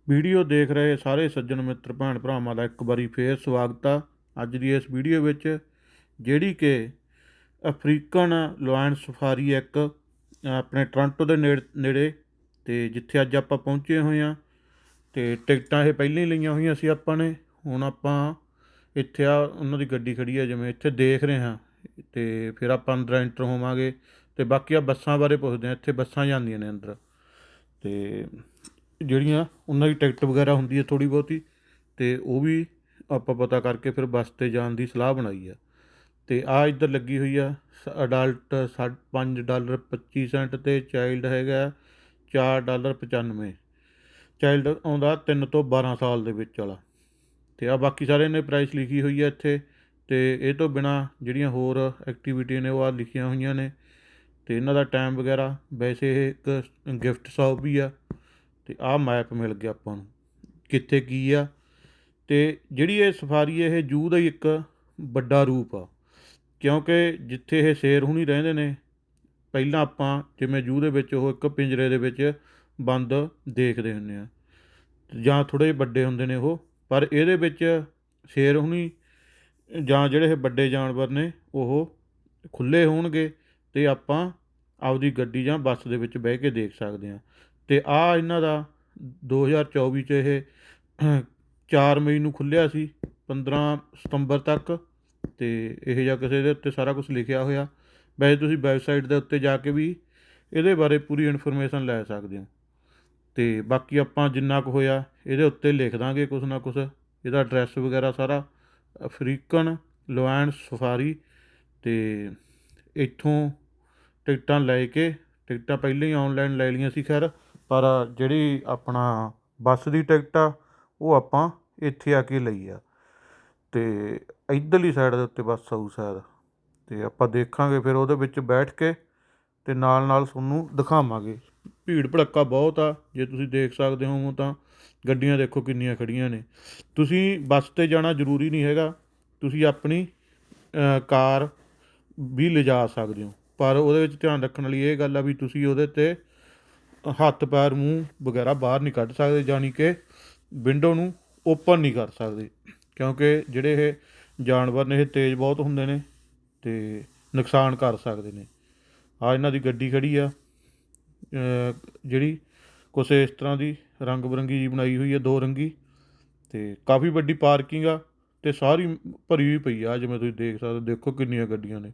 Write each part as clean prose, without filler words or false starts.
Video ਦੇਖ ਰਹੇ ਸਾਰੇ ਸੱਜਣ ਮਿੱਤਰ ਭੈਣ ਭਰਾਵਾਂ ਦਾ ਇੱਕ ਵਾਰੀ ਫੇਰ ਸਵਾਗਤ ਆ। ਅੱਜ ਦੀ ਇਸ ਵੀਡੀਓ ਵਿੱਚ ਜਿਹੜੀ ਕਿ ਅਫਰੀਕਨ ਲਾਇਨ ਸਫਾਰੀ ਇੱਕ ਆਪਣੇ ਟੋਰਾਂਟੋ ਦੇ ਨੇੜੇ ਅਤੇ ਜਿੱਥੇ ਅੱਜ ਆਪਾਂ ਪਹੁੰਚੇ ਹੋਏ ਹਾਂ। ਅਤੇ ਟਿਕਟਾਂ ਇਹ ਪਹਿਲਾਂ ਹੀ ਲਈਆਂ ਹੋਈਆਂ ਸੀ ਆਪਾਂ ਨੇ। ਹੁਣ ਆਪਾਂ ਇੱਥੇ ਆ ਉਹਨਾਂ ਦੀ ਗੱਡੀ ਖੜੀ ਹੈ ਜਿਵੇਂ ਇੱਥੇ ਦੇਖ ਰਹੇ ਹਾਂ, ਅਤੇ ਫਿਰ ਆਪਾਂ ਅੰਦਰ ਐਂਟਰ ਹੋਵਾਂਗੇ ਅਤੇ ਬਾਕੀ ਆ ਬੱਸਾਂ ਬਾਰੇ ਪੁੱਛਦੇ ਹਾਂ। ਇੱਥੇ ਬੱਸਾਂ ਜਾਂਦੀਆਂ ਨੇ ਅੰਦਰ ਅਤੇ ਜਿਹੜੀਆਂ ਉਹਨਾਂ ਦੀ ਟਿਕਟ ਵਗੈਰਾ ਹੁੰਦੀ ਹੈ ਥੋੜ੍ਹੀ ਬਹੁਤੀ, ਅਤੇ ਉਹ ਵੀ ਆਪਾਂ ਪਤਾ ਕਰਕੇ ਫਿਰ ਬੱਸ 'ਤੇ ਜਾਣ ਦੀ ਸਲਾਹ ਬਣਾਈ ਆ। ਅਤੇ ਆਹ ਇੱਧਰ ਲੱਗੀ ਹੋਈ ਆ ਅਡਲਟ $5.25 ਅਤੇ ਚਾਈਲਡ ਹੈਗਾ $4.95। ਚਾਈਲਡ ਆਉਂਦਾ 3 ਤੋਂ 12 ਸਾਲ ਦੇ ਵਿੱਚ ਵਾਲਾ। ਅਤੇ ਆਹ ਬਾਕੀ ਸਾਰਿਆਂ ਨੇ ਪ੍ਰਾਈਸ ਲਿਖੀ ਹੋਈ ਹੈ ਇੱਥੇ। ਅਤੇ ਇਹ ਤੋਂ ਬਿਨਾਂ ਜਿਹੜੀਆਂ ਹੋਰ ਐਕਟੀਵਿਟੀ ਨੇ ਉਹ ਆਹ ਲਿਖੀਆਂ ਹੋਈਆਂ ਨੇ। ਅਤੇ ਇਹਨਾਂ ਦਾ ਟਾਈਮ ਵਗੈਰਾ, ਵੈਸੇ ਇਹ ਇੱਕ ਗਿਫਟ ਸ਼ੌਪ ਵੀ ਆ। ਅਤੇ ਆਹ ਮੈਪ ਮਿਲ ਗਿਆ ਆਪਾਂ ਨੂੰ ਕਿੱਥੇ ਕੀ ਆ। ਅਤੇ ਜਿਹੜੀ ਇਹ ਸਫਾਰੀ ਇਹ ਜੂ ਦਾ ਹੀ ਇੱਕ ਵੱਡਾ ਰੂਪ ਆ, ਕਿਉਂਕਿ ਜਿੱਥੇ ਇਹ ਸ਼ੇਰ ਹੁਣੀ ਰਹਿੰਦੇ ਨੇ, ਪਹਿਲਾਂ ਆਪਾਂ ਜਿਵੇਂ ਜੂ ਦੇ ਵਿੱਚ ਉਹ ਇੱਕ ਪਿੰਜਰੇ ਦੇ ਵਿੱਚ ਬੰਦ ਦੇਖਦੇ ਹੁੰਦੇ ਹਾਂ, ਜਾਂ ਥੋੜ੍ਹੇ ਜਿਹੇ ਵੱਡੇ ਹੁੰਦੇ ਨੇ ਉਹ, ਪਰ ਇਹਦੇ ਵਿੱਚ ਸ਼ੇਰ ਹੁਣੀ ਜਾਂ ਜਿਹੜੇ ਇਹ ਵੱਡੇ ਜਾਨਵਰ ਨੇ ਉਹ ਖੁੱਲ੍ਹੇ ਹੋਣਗੇ ਅਤੇ ਆਪਾਂ ਆਪਦੀ ਗੱਡੀ ਜਾਂ ਬੱਸ ਦੇ ਵਿੱਚ ਬਹਿ ਕੇ ਦੇਖ ਸਕਦੇ ਹਾਂ। ਅਤੇ ਆਹ ਇਹਨਾਂ ਦਾ 2024 'ਚ ਇਹ 4 ਮਈ ਨੂੰ ਖੁੱਲ੍ਹਿਆ ਸੀ, 15 ਸਤੰਬਰ ਤੱਕ। ਅਤੇ ਇਹ ਜਿਹਾ ਕਿਸੇ ਦੇ ਉੱਤੇ ਸਾਰਾ ਕੁਛ ਲਿਖਿਆ ਹੋਇਆ। ਵੈਸੇ ਤੁਸੀਂ ਵੈਬਸਾਈਟ ਦੇ ਉੱਤੇ ਜਾ ਕੇ ਵੀ ਇਹਦੇ ਬਾਰੇ ਪੂਰੀ ਇਨਫੋਰਮੇਸ਼ਨ ਲੈ ਸਕਦੇ ਹੋ। ਅਤੇ ਬਾਕੀ ਆਪਾਂ ਜਿੰਨਾ ਕੁ ਹੋਇਆ ਇਹਦੇ ਉੱਤੇ ਲਿਖ ਦਾਂਗੇ ਕੁਛ ਨਾ ਕੁਛ, ਇਹਦਾ ਐਡਰੈਸ ਵਗੈਰਾ ਸਾਰਾ। African line safari. ਅਤੇ ਇੱਥੋਂ ਟਿਕਟਾਂ ਲੈ ਕੇ, ਟਿਕਟਾਂ ਪਹਿਲਾਂ ਹੀ ਔਨਲਾਈਨ ਲੈ ਲਈਆਂ ਸੀ ਖੈਰ, ਪਰ ਜਿਹੜੀ ਆਪਣਾ ਬੱਸ ਦੀ ਟਿਕਟ ਆ ਉਹ ਆਪਾਂ ਇੱਥੇ ਆ ਕੇ ਲਈ ਆ। ਅਤੇ ਇੱਧਰਲੀ ਸਾਈਡ ਦੇ ਉੱਤੇ ਬੱਸ ਆਊ ਸ਼ਾਇਦ, ਅਤੇ ਆਪਾਂ ਦੇਖਾਂਗੇ ਫਿਰ ਉਹਦੇ ਵਿੱਚ ਬੈਠ ਕੇ, ਅਤੇ ਨਾਲ ਨਾਲ ਤੁਹਾਨੂੰ ਦਿਖਾਵਾਂਗੇ। ਭੀੜ ਭੜੱਕਾ ਬਹੁਤ ਆ, ਜੇ ਤੁਸੀਂ ਦੇਖ ਸਕਦੇ ਹੋ ਤਾਂ ਗੱਡੀਆਂ ਦੇਖੋ ਕਿੰਨੀਆਂ ਖੜੀਆਂ ਨੇ। ਤੁਸੀਂ ਬੱਸ 'ਤੇ ਜਾਣਾ ਜ਼ਰੂਰੀ ਨਹੀਂ ਹੈਗਾ, ਤੁਸੀਂ ਆਪਣੀ ਕਾਰ ਵੀ ਲਿਜਾ ਸਕਦੇ ਹੋ, ਪਰ ਉਹਦੇ ਵਿੱਚ ਧਿਆਨ ਰੱਖਣ ਵਾਲੀ ਇਹ ਗੱਲ ਆ ਵੀ ਤੁਸੀਂ ਉਹਦੇ 'ਤੇ ਹੱਥ ਪੈਰ ਮੂੰਹ ਵਗੈਰਾ ਬਾਹਰ ਨਹੀਂ ਕੱਢ ਸਕਦੇ, ਯਾਨੀ ਕਿ ਵਿੰਡੋ ਨੂੰ ਓਪਨ ਨਹੀਂ ਕਰ ਸਕਦੇ, ਕਿਉਂਕਿ ਜਿਹੜੇ ਇਹ ਜਾਨਵਰ ਨੇ ਇਹ ਤੇਜ਼ ਬਹੁਤ ਹੁੰਦੇ ਨੇ ਅਤੇ ਨੁਕਸਾਨ ਕਰ ਸਕਦੇ ਨੇ। ਆਹ ਇਹਨਾਂ ਦੀ ਗੱਡੀ ਖੜੀ ਆ ਜਿਹੜੀ ਕੁਛ ਇਸ ਤਰ੍ਹਾਂ ਦੀ ਰੰਗ ਬਿਰੰਗੀ ਜੀ ਬਣਾਈ ਹੋਈ ਹੈ, 2 ਰੰਗੀ। ਅਤੇ ਕਾਫੀ ਵੱਡੀ ਪਾਰਕਿੰਗ ਆ, ਅਤੇ ਸਾਰੀ ਭਰੀ ਹੋਈ ਪਈ ਆ ਜਿਵੇਂ ਤੁਸੀਂ ਦੇਖ ਸਕਦੇ ਹੋ। ਦੇਖੋ ਕਿੰਨੀਆਂ ਗੱਡੀਆਂ ਨੇ,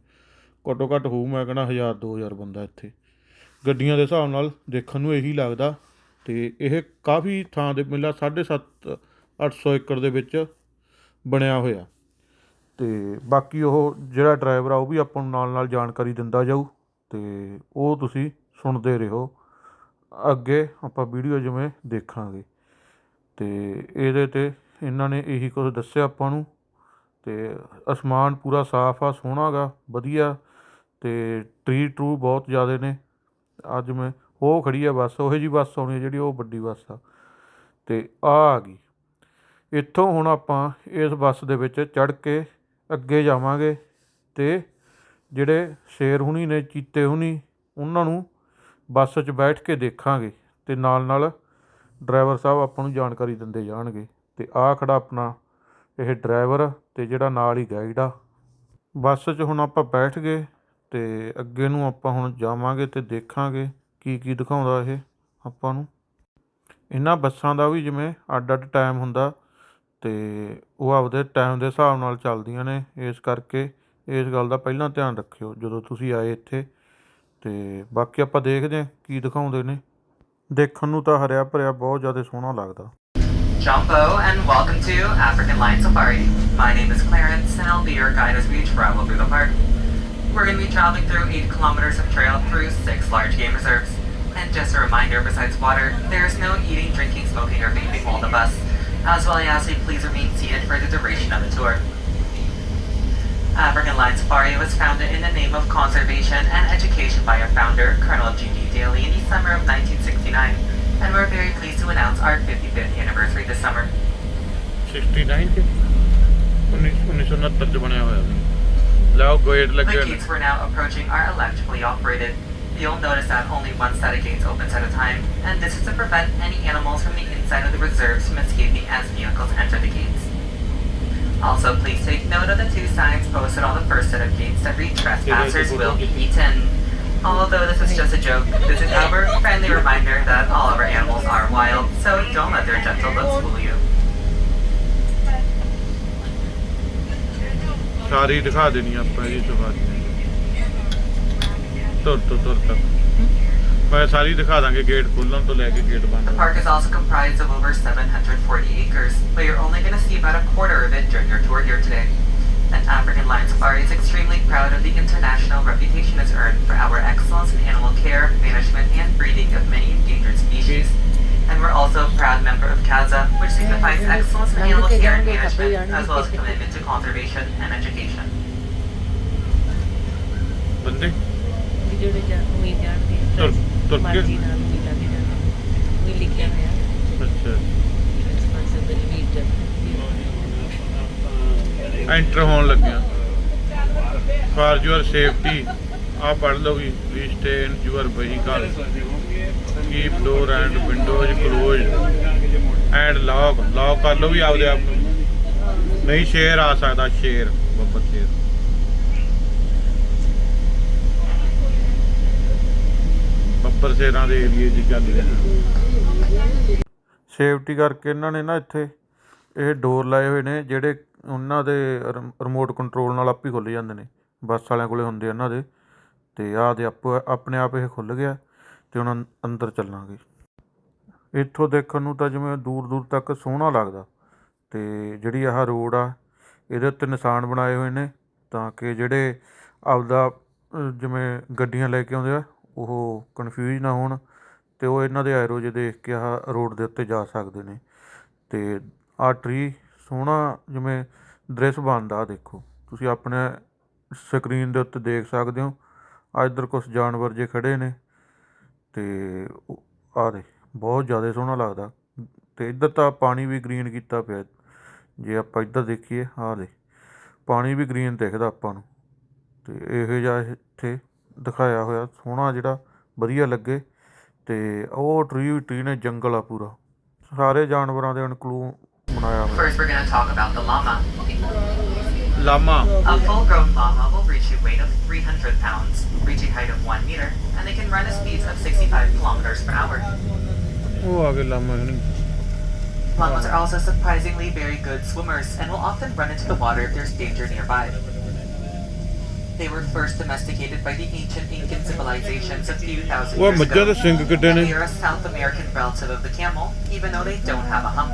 ਘੱਟੋ ਘੱਟ ਹੋਊ ਮੈਂ ਕਹਿੰਦਾ 1000-2000 ਬੰਦਾ ਇੱਥੇ ਗੱਡੀਆਂ ਦੇ ਹਿਸਾਬ ਨਾਲ ਦੇਖਣ ਨੂੰ ਇਹੀ ਲੱਗਦਾ। ਅਤੇ ਇਹ ਕਾਫੀ ਥਾਂ ਦੇ ਮੇਲਾ 750-800 ਏਕੜ ਦੇ ਵਿੱਚ ਬਣਿਆ ਹੋਇਆ। ਅਤੇ ਬਾਕੀ ਉਹ ਜਿਹੜਾ ਡਰਾਈਵਰ ਆ ਉਹ ਵੀ ਆਪਾਂ ਨੂੰ ਨਾਲ ਨਾਲ ਜਾਣਕਾਰੀ ਦਿੰਦਾ ਜਾਊ, ਅਤੇ ਉਹ ਤੁਸੀਂ ਸੁਣਦੇ ਰਹੋ ਅੱਗੇ ਆਪਾਂ ਵੀਡੀਓ ਜਿਵੇਂ ਦੇਖਾਂਗੇ। ਅਤੇ ਇਹਦੇ 'ਤੇ ਇਹਨਾਂ ਨੇ ਇਹੀ ਕੁਛ ਦੱਸਿਆ ਆਪਾਂ ਨੂੰ। ਅਤੇ ਅਸਮਾਨ ਪੂਰਾ ਸਾਫ਼ ਆ, ਸੋਹਣਾ ਗਾ, ਵਧੀਆ। ਅਤੇ ਟਰੀ ਟਰੂ ਬਹੁਤ ਜ਼ਿਆਦਾ ਨੇ। ਅੱਜ ਮੈਂ ਉਹ ਖੜੀ ਆ ਬੱਸ, ਉਹੋ ਜਿਹੀ ਬੱਸ ਆਉਣੀ ਜਿਹੜੀ ਉਹ ਵੱਡੀ ਬੱਸ ਆ। ਅਤੇ ਆ ਗਈ ਇੱਥੋਂ। ਹੁਣ ਆਪਾਂ ਇਸ ਬੱਸ ਦੇ ਵਿੱਚ ਚੜ੍ਹ ਕੇ ਅੱਗੇ ਜਾਵਾਂਗੇ, ਅਤੇ ਜਿਹੜੇ ਸ਼ੇਰ ਹੁਣੀ ਨੇ, ਚੀਤੇ ਹੁਣੀ, ਉਹਨਾਂ ਨੂੰ ਬੱਸ 'ਚ ਬੈਠ ਕੇ ਦੇਖਾਂਗੇ, ਅਤੇ ਨਾਲ ਨਾਲ ਡਰਾਈਵਰ ਸਾਹਿਬ ਆਪਾਂ ਨੂੰ ਜਾਣਕਾਰੀ ਦਿੰਦੇ ਜਾਣਗੇ। ਅਤੇ ਆਹ ਖੜ੍ਹਾ ਆਪਣਾ ਇਹ ਡਰਾਈਵਰ, ਅਤੇ ਜਿਹੜਾ ਨਾਲ ਹੀ ਗਾਈਡ ਆ। ਬੱਸ 'ਚ ਹੁਣ ਆਪਾਂ ਬੈਠ ਗਏ, ਅਤੇ ਅੱਗੇ ਨੂੰ ਆਪਾਂ ਹੁਣ ਜਾਵਾਂਗੇ ਅਤੇ ਦੇਖਾਂਗੇ ਕੀ ਕੀ ਦਿਖਾਉਂਦਾ ਇਹ ਆਪਾਂ ਨੂੰ। ਇਹਨਾਂ ਬੱਸਾਂ ਦਾ ਵੀ ਜਿਵੇਂ ਅੱਡ ਅੱਡ ਟਾਈਮ ਹੁੰਦਾ, ਅਤੇ ਉਹ ਆਪਦੇ ਟਾਈਮ ਦੇ ਹਿਸਾਬ ਨਾਲ ਚੱਲਦੀਆਂ ਨੇ, ਇਸ ਕਰਕੇ ਇਸ ਗੱਲ ਦਾ ਪਹਿਲਾਂ ਧਿਆਨ ਰੱਖਿਓ ਜਦੋਂ ਤੁਸੀਂ ਆਏ ਇੱਥੇ। ਅਤੇ ਬਾਕੀ ਆਪਾਂ ਦੇਖਦੇ ਹਾਂ ਕੀ ਦਿਖਾਉਂਦੇ ਨੇ। ਦੇਖਣ ਨੂੰ ਤਾਂ ਹਰਿਆ ਭਰਿਆ ਬਹੁਤ ਜ਼ਿਆਦਾ ਸੋਹਣਾ ਲੱਗਦਾ। Jumbo and welcome to African Lion Safari. My name is Clarence and I'll be your guide as we travel through the park. We're going to be traveling through 8 kilometers of trail through 6 large game reserves. And just a reminder, besides water, there is no eating, drinking, smoking, or vaping while on the bus, as well I ask you please remain seated for the duration of the tour. African Lion Safari was founded in the name of conservation and education by our founder, Colonel G.D. Daly, in the summer of 1969. And we're very pleased to announce our 55th anniversary this summer. 69 'ਚ 1969 'ਚ ਬਣਿਆ ਹੋਇਆ ਸੀ। ਲਓ gate The ਲੱਗੇ gates we're now approaching are electrically operated. You'll notice that only one set of gates opens at a time, and this is to prevent any animals from the inside of the reserves from escaping as vehicles enter the gates. Also, please take note of the 2 signs posted on the first set of gates that read trespassers will be eaten. Although this is just a joke, this is our friendly reminder that all of our animals are wild, so don't let their gentle looks fool you. ਸਾਰੀ ਦਿਖਾ ਦੇਣੀ ਆਪਾਂ ਜੀ safari ਤੁਰ ਤੱਕ ਮੈਂ ਸਾਰੀ ਦਿਖਾ ਦਾਂਗੇ gate ਖੋਲਣ ਤੋਂ ਲੈ ਕੇ ਗੇਟ ਬੰਦ। The park is also comprised of over 740 acres, but you're only going to see about a quarter of it during your tour here today. And African Lion Safari is extremely proud of the international reputation it's earned for our excellence in animal care, management, and breeding of many endangered species. And we're also a proud member of CASA, which signifies excellence in animal care and management, as well as commitment to conservation and education. ਬੰਦੇ ਜਿਹੜੇ ਉਹੀ ਜਾਣਦੇ ਤੁਰ ਕੇ ਮਰਜ਼ੀ ਨਾਲ ਵੀ ਲੱਗ ਜਾਂਦੇ ਵੀ ਲਿਖਿਆ ਹੋਇਆ ਅੱਛਾ ਰਿਸਪਾਂਸਿਬਿਲਿਟੀ ਐਂਟਰ ਹੋਣ ਲੱਗਿਆ ਫਾਰ ਯੂਅਰ ਸੇਫਟੀ ਆ ਪੜ੍ਹ ਲਓ ਵੀ ਵੀ stay in your vehicle keep door and windows close and lock ਕਰ ਲਓ ਵੀ ਆਪਦੇ ਆਪ ਨੂੰ ਨਹੀਂ ਸ਼ੇਰ ਆ ਸਕਦਾ ਸ਼ੇਰ ਬੱਬਰ ਸ਼ੇਰ ਬੱਬਰ ਸ਼ੇਰਾਂ ਦੇ ਏਰੀਏ 'ਚ ਚੱਲ ਰਿਹਾ ਸੇਫਟੀ ਕਰਕੇ ਇਹਨਾਂ ਨੇ ਨਾ ਇੱਥੇ ਇਹ ਡੋਰ ਲਾਏ ਹੋਏ ਨੇ ਜਿਹੜੇ ਉਹਨਾਂ ਦੇ ਰਿਮੋਟ ਕੰਟਰੋਲ ਨਾਲ ਆਪੇ ਖੁੱਲ੍ਹ ਜਾਂਦੇ ਨੇ ਬੱਸ ਵਾਲਿਆਂ ਕੋਲ ਹੁੰਦੇ ਇਹਨਾਂ ਦੇ ਅਤੇ ਆਹ ਦੇ ਆਪਣੇ ਆਪ ਇਹ ਖੁੱਲ੍ਹ ਗਿਆ ਅਤੇ ਹੁਣ ਅੰਦਰ ਚੱਲਾਂਗੇ। ਇੱਥੋਂ ਦੇਖਣ ਨੂੰ ਤਾਂ ਜਿਵੇਂ ਦੂਰ ਤੱਕ ਸੋਹਣਾ ਲੱਗਦਾ ਅਤੇ ਜਿਹੜੀ ਆਹ ਰੋਡ ਆ ਇਹਦੇ ਉੱਤੇ ਨਿਸ਼ਾਨ ਬਣਾਏ ਹੋਏ ਨੇ ਤਾਂ ਕਿ ਜਿਹੜੇ ਆਪਦਾ ਜਿਵੇਂ ਗੱਡੀਆਂ ਲੈ ਕੇ ਆਉਂਦੇ ਆ ਉਹ ਕਨਫਿਊਜ਼ ਨਾ ਹੋਣ ਅਤੇ ਉਹ ਇਹਨਾਂ ਦੇ ਐਰੋ ਜਿਹੇ ਦੇਖ ਕੇ ਆਹ ਰੋਡ ਦੇ ਉੱਤੇ ਜਾ ਸਕਦੇ ਨੇ। ਅਤੇ ਆਹ ਟਰੀ ਸੋਹਣਾ ਜਿਵੇਂ ਦ੍ਰਿਸ਼ ਬਣਦਾ ਦੇਖੋ ਤੁਸੀਂ ਆਪਣੇ ਸਕਰੀਨ ਦੇ ਉੱਤੇ ਦੇਖ ਸਕਦੇ ਹੋ। ਆਹ ਇੱਧਰ ਕੁਛ ਜਾਨਵਰ ਜੇ ਖੜ੍ਹੇ ਨੇ ਅਤੇ ਆਹ ਦੇ ਬਹੁਤ ਜ਼ਿਆਦਾ ਸੋਹਣਾ ਲੱਗਦਾ ਅਤੇ ਇੱਧਰ ਤਾਂ ਪਾਣੀ ਵੀ ਗਰੀਨ ਕੀਤਾ ਪਿਆ ਜੇ ਆਪਾਂ ਇੱਧਰ ਦੇਖੀਏ ਆਹ ਦੇ ਪਾਣੀ ਵੀ ਗਰੀਨ ਦਿਖਦਾ ਆਪਾਂ ਨੂੰ ਅਤੇ ਇਹੋ ਜਿਹਾ ਇੱਥੇ ਦਿਖਾਇਆ ਹੋਇਆ ਸੋਹਣਾ ਜਿਹੜਾ ਵਧੀਆ ਲੱਗੇ ਅਤੇ ਉਹ ਟਰੀ ਨੇ ਜੰਗਲ ਆ ਪੂਰਾ ਸਾਰੇ ਜਾਨਵਰਾਂ ਦੇ ਇਨਕਲੂਡ ਬਣਾਇਆ ਹੋਇਆ। First, we're going to talk about the llama. Lama A full-grown llama will reach a weight of 300 pounds, reach a height of 1 meter, and they can run at speeds of 65 kilometers per hour. ਉਹ ਆ ਗਏ ਲਾਮਾ Llamas are also surprisingly very good swimmers and will often run into the water if there's danger nearby. They were first domesticated by the ancient Incan civilizations a few thousand years ਮੱਝਾਂ ਦੇ ago. Singh ਕਿੱਡੇ ਨੇ They are a South American relative of the camel, even though they don't have a hump.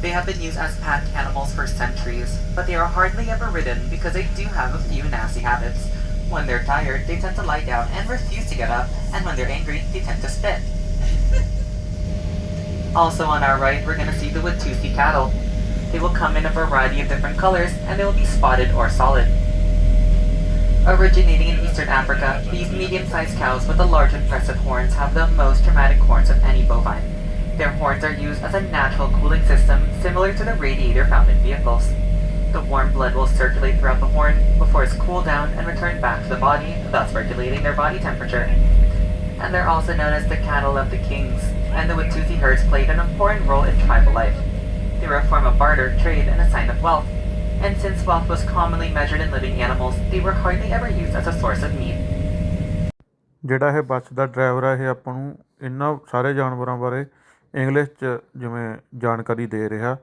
They have been used as pack animals for centuries, but they are hardly ever ridden because they do have a few nasty habits. When they're tired, they tend to lie down and refuse to get up, and when they're angry, they tend to spit. Also on our right, we're going to see the Watusi cattle. They will come in a variety of different colors, and they will be spotted or solid. Originating in eastern Africa, these medium-sized cows with the large impressive horns have the most dramatic horns of any bovine. Their horns are used as a natural cooling system, similar to the radiator found in vehicles. The warm blood will circulate throughout the horn before it's cooled down and returned back to the body, thus regulating their body temperature. And they're also known as the cattle of the kings, and the Watusi herds played an important role in tribal life. They were a form of barter, trade, and a sign of wealth. And since wealth was commonly measured in living animals, they were hardly ever used as a source of meat. ਜਿਹੜਾ ਇਹ ਬੱਸ ਦਾ driver ਆ ਇਹ ਆਪਾਂ ਨੂੰ ਇਹਨਾਂ ਸਾਰੇ ਜਾਨਵਰਾਂ ਬਾਰੇ ਇੰਗਲਿਸ਼ 'ਚ ਜਿਵੇਂ ਜਾਣਕਾਰੀ ਦੇ ਰਿਹਾ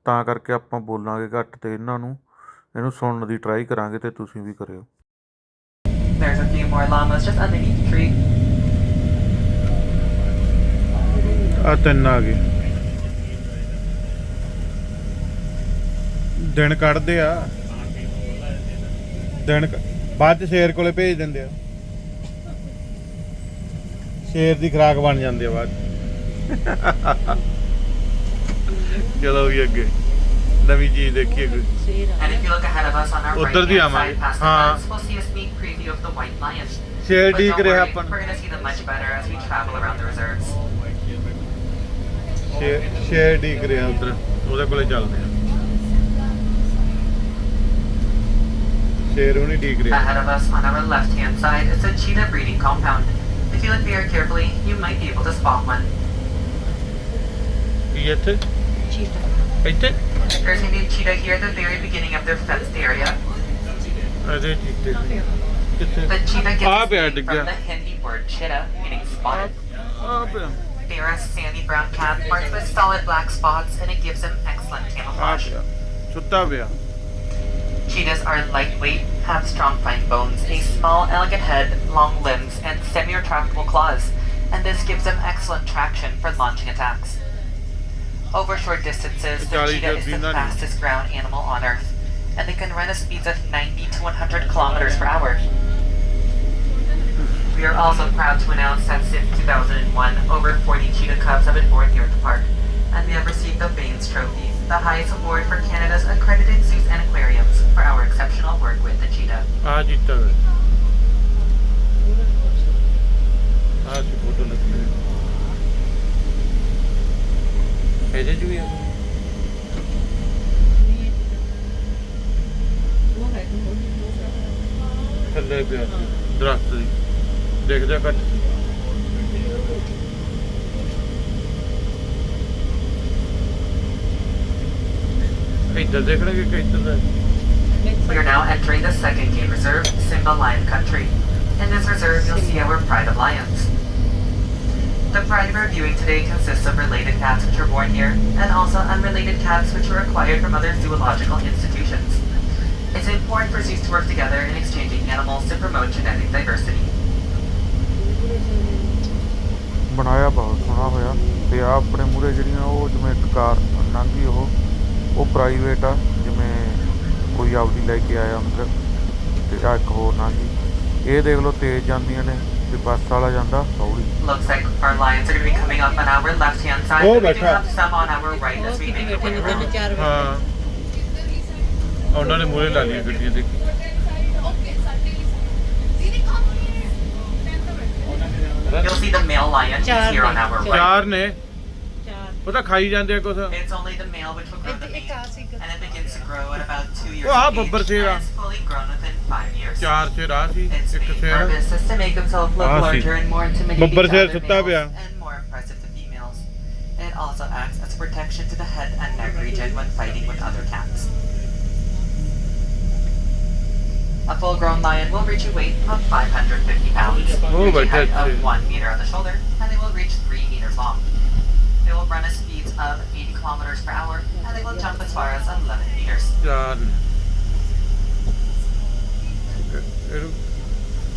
ਤਾਂ ਕਰਕੇ ਆਪਾਂ ਬੋਲਾਂਗੇ ਘੱਟ ਅਤੇ ਇਹਨੂੰ ਸੁਣਨ ਦੀ ਟਰਾਈ ਕਰਾਂਗੇ ਅਤੇ ਤੁਸੀਂ ਵੀ ਕਰਿਓ। There's a few more llamas just underneath the tree. ਆ 3 ਆ ਗਏ ਦਿਨ ਕੱਢਦੇ ਆ ਬਾਅਦ 'ਚ ਸ਼ੇਰ ਕੋਲੇ ਭੇਜ ਦਿੰਦੇ ਆ ਸ਼ੇਰ ਦੀ ਖੁਰਾਕ ਬਣ ਜਾਂਦੀ ਆ ਬਾਅਦ ਚਲੋ ਵੀ ਅੱਗੇ ਨਵੀਂ ਚੀਜ਼ ਦੇਖੀਏ ਕੋਈ And if you look ahead of us on our ਉੱਧਰ ਦੀ right-hand ਆਵਾਂਗੇ side past the fence, we'll see a sneak preview of the white lion. ਸ਼ੇਰ But ਠੀਕ don't ਰਿਹਾ worry, ਆਪਾਂ we're going to see them much better as we travel around the reserves. ਸ਼ੇਰ ਠੀਕ ਰਿਹਾ ਉੱਧਰ ਉਹਦੇ ਕੋਲੇ ਚੱਲਦੇ ਆ ਸ਼ੇਰ ਉਹ ਨਹੀਂ ਡੀਕ ਰਿਹਾ Ahead of us on our left-hand side is a cheetah breeding compound. If you look very carefully, you might be able to spot one. ਕੀ ਇੱਥੇ Cheetah. ਇੱਥੇ There's Indian cheetah here at the very beginning of their fenced area. ਅਜੇ ਚੀਤੇ ਕਿੱਥੇ The cheetah Ah, gets ਪਿਆ its name ਡਿੱਗਿਆ from the Hindi word cheetah, meaning spotted. ਆ ਪਿਆ They are a sandy brown cat marked with solid black spots, and it gives them excellent ਆ camouflage. ਪਿਆ ਸੁੱਤਾ ਪਿਆ Cheetahs are lightweight, have strong fine bones, a small, elegant head, long limbs, and semi-retractable claws, and this gives them excellent traction for launching attacks. Over short distances, the cheetah is the fastest ground animal on Earth, and they can run at speeds of 90 to 100 kilometers per hour. We are also proud to announce that since 2001, over 40 cheetah cubs have been born here at the park, and we have received the Baines Trophy, the highest award for Canada's accredited zoos and aquariums, for our exceptional work with the cheetah. ਆ ਚੀਤਾ ਵੇ ਆ ਸੀ photo ਲੱਗੀ ਇਹਦੇ ਚ ਵੀ ਆ ਥੱਲੇ ਪਿਆ ਸੀ ਦਰਖਤ ਦੀ ਦੇਖ ਜਾ ਘੱਟ ਇੱਧਰ ਦੇਖਣਗੇ ਕਿ ਇੱਧਰ ਦਾ We are now entering the second game reserve, Simba Lion Country. In this reserve, you'll see our pride of lions. The pride we're viewing today consists of related cats which were born here, and also unrelated cats which were acquired from other zoological institutions. It's important for zoos to work together in exchanging animals to promote genetic diversity. ਬਣਾਇਆ ਬਹੁਤ ਸੋਹਣਾ ਹੋਇਆ ਤੇ ਆ ਆਪਣੇ ਮੂਹਰੇ ਜਿਹੜੀਆਂ ਉਹ ਜਿਵੇਂ ਇੱਕ ਕਾਰ ਲੰਘੀ ਉਹ ਪ੍ਰਾਈਵੇਟ ਆ ਜਿਵੇਂ ਕੋਈ ਆਪਦੀ ਲੈ ਕੇ ਆਇਆ ਅੰਦਰ ਤੇ ਆ ਇੱਕ ਹੋਰ ਲੰਘੀ ਇਹ ਦੇਖ ਲਓ ਤੇਜ਼ ਜਾਂਦੀਆਂ ਨੇ ਤੇ ਬੱਸ ਵਾਲਾ ਜਾਂਦਾ ਹੌਲੀ Looks like our lions are going to be coming up on our left-hand side, but we do have some on our right as we make our way around. ਹਾਂ ਉਹਨਾਂ ਨੇ ਮੂਹਰੇ ਲਾ ਲਈਆਂ ਗੱਡੀਆਂ ਦੇਖੀ You'll see the male lion here on our right. ਚਾਰ ਨੇ ਉਹ ਤਾਂ ਖਾਈ ਜਾਂਦੇ ਆ ਕੁਛ It's only the male which will grow the meat, and it begins to grow at about 2 years ਉਹ ਆ of age, ਬੱਬਰ ਸ਼ੇਰ ਆ and is fully grown within 5 years. ਚਾਰ ਸ਼ੇਰ ਆ ਸੀ Its ਇੱਕ main ਸ਼ੇਰ purpose is to make himself look Ah, see. larger and more intimidating Babbar to ਸ਼ੇਰ other ਸੁੱਤਾ ਪਿਆ males and more impressive to females. It also acts as a protection to the head and neck region when fighting with other cats. A full-grown lion will reach a weight of 550 pounds, Oh, reaching but a height that's of 1 meter on the shoulder, and they will reach 3 meters long. They will run at speeds of 80 kilometers per hour, and they will jump as far as 11 meters. ਚਾਰ ਨੇ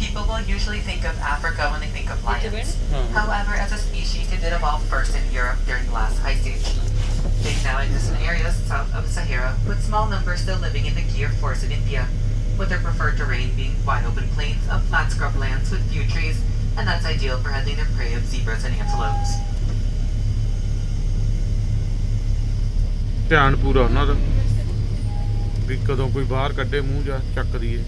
People will usually think of Africa when they think of lions. ਹਾਂ However, as a species, they did evolve first in Europe during the last ice age. They now exist in areas south of Sahara, with small numbers still living in the Giraffe forest in India, with their preferred terrain being wide open plains of flat scrub lands with few trees, and that's ideal for hunting their prey of zebras and antelopes. ਧਿਆਨ ਪੂਰਾ ਉਹਨਾਂ ਦਾ ਵੀ ਕਦੋਂ ਕੋਈ ਬਾਹਰ ਕੱਢੇ ਮੂੰਹ ਜਾਂ ਚੱਕ ਦਈਏ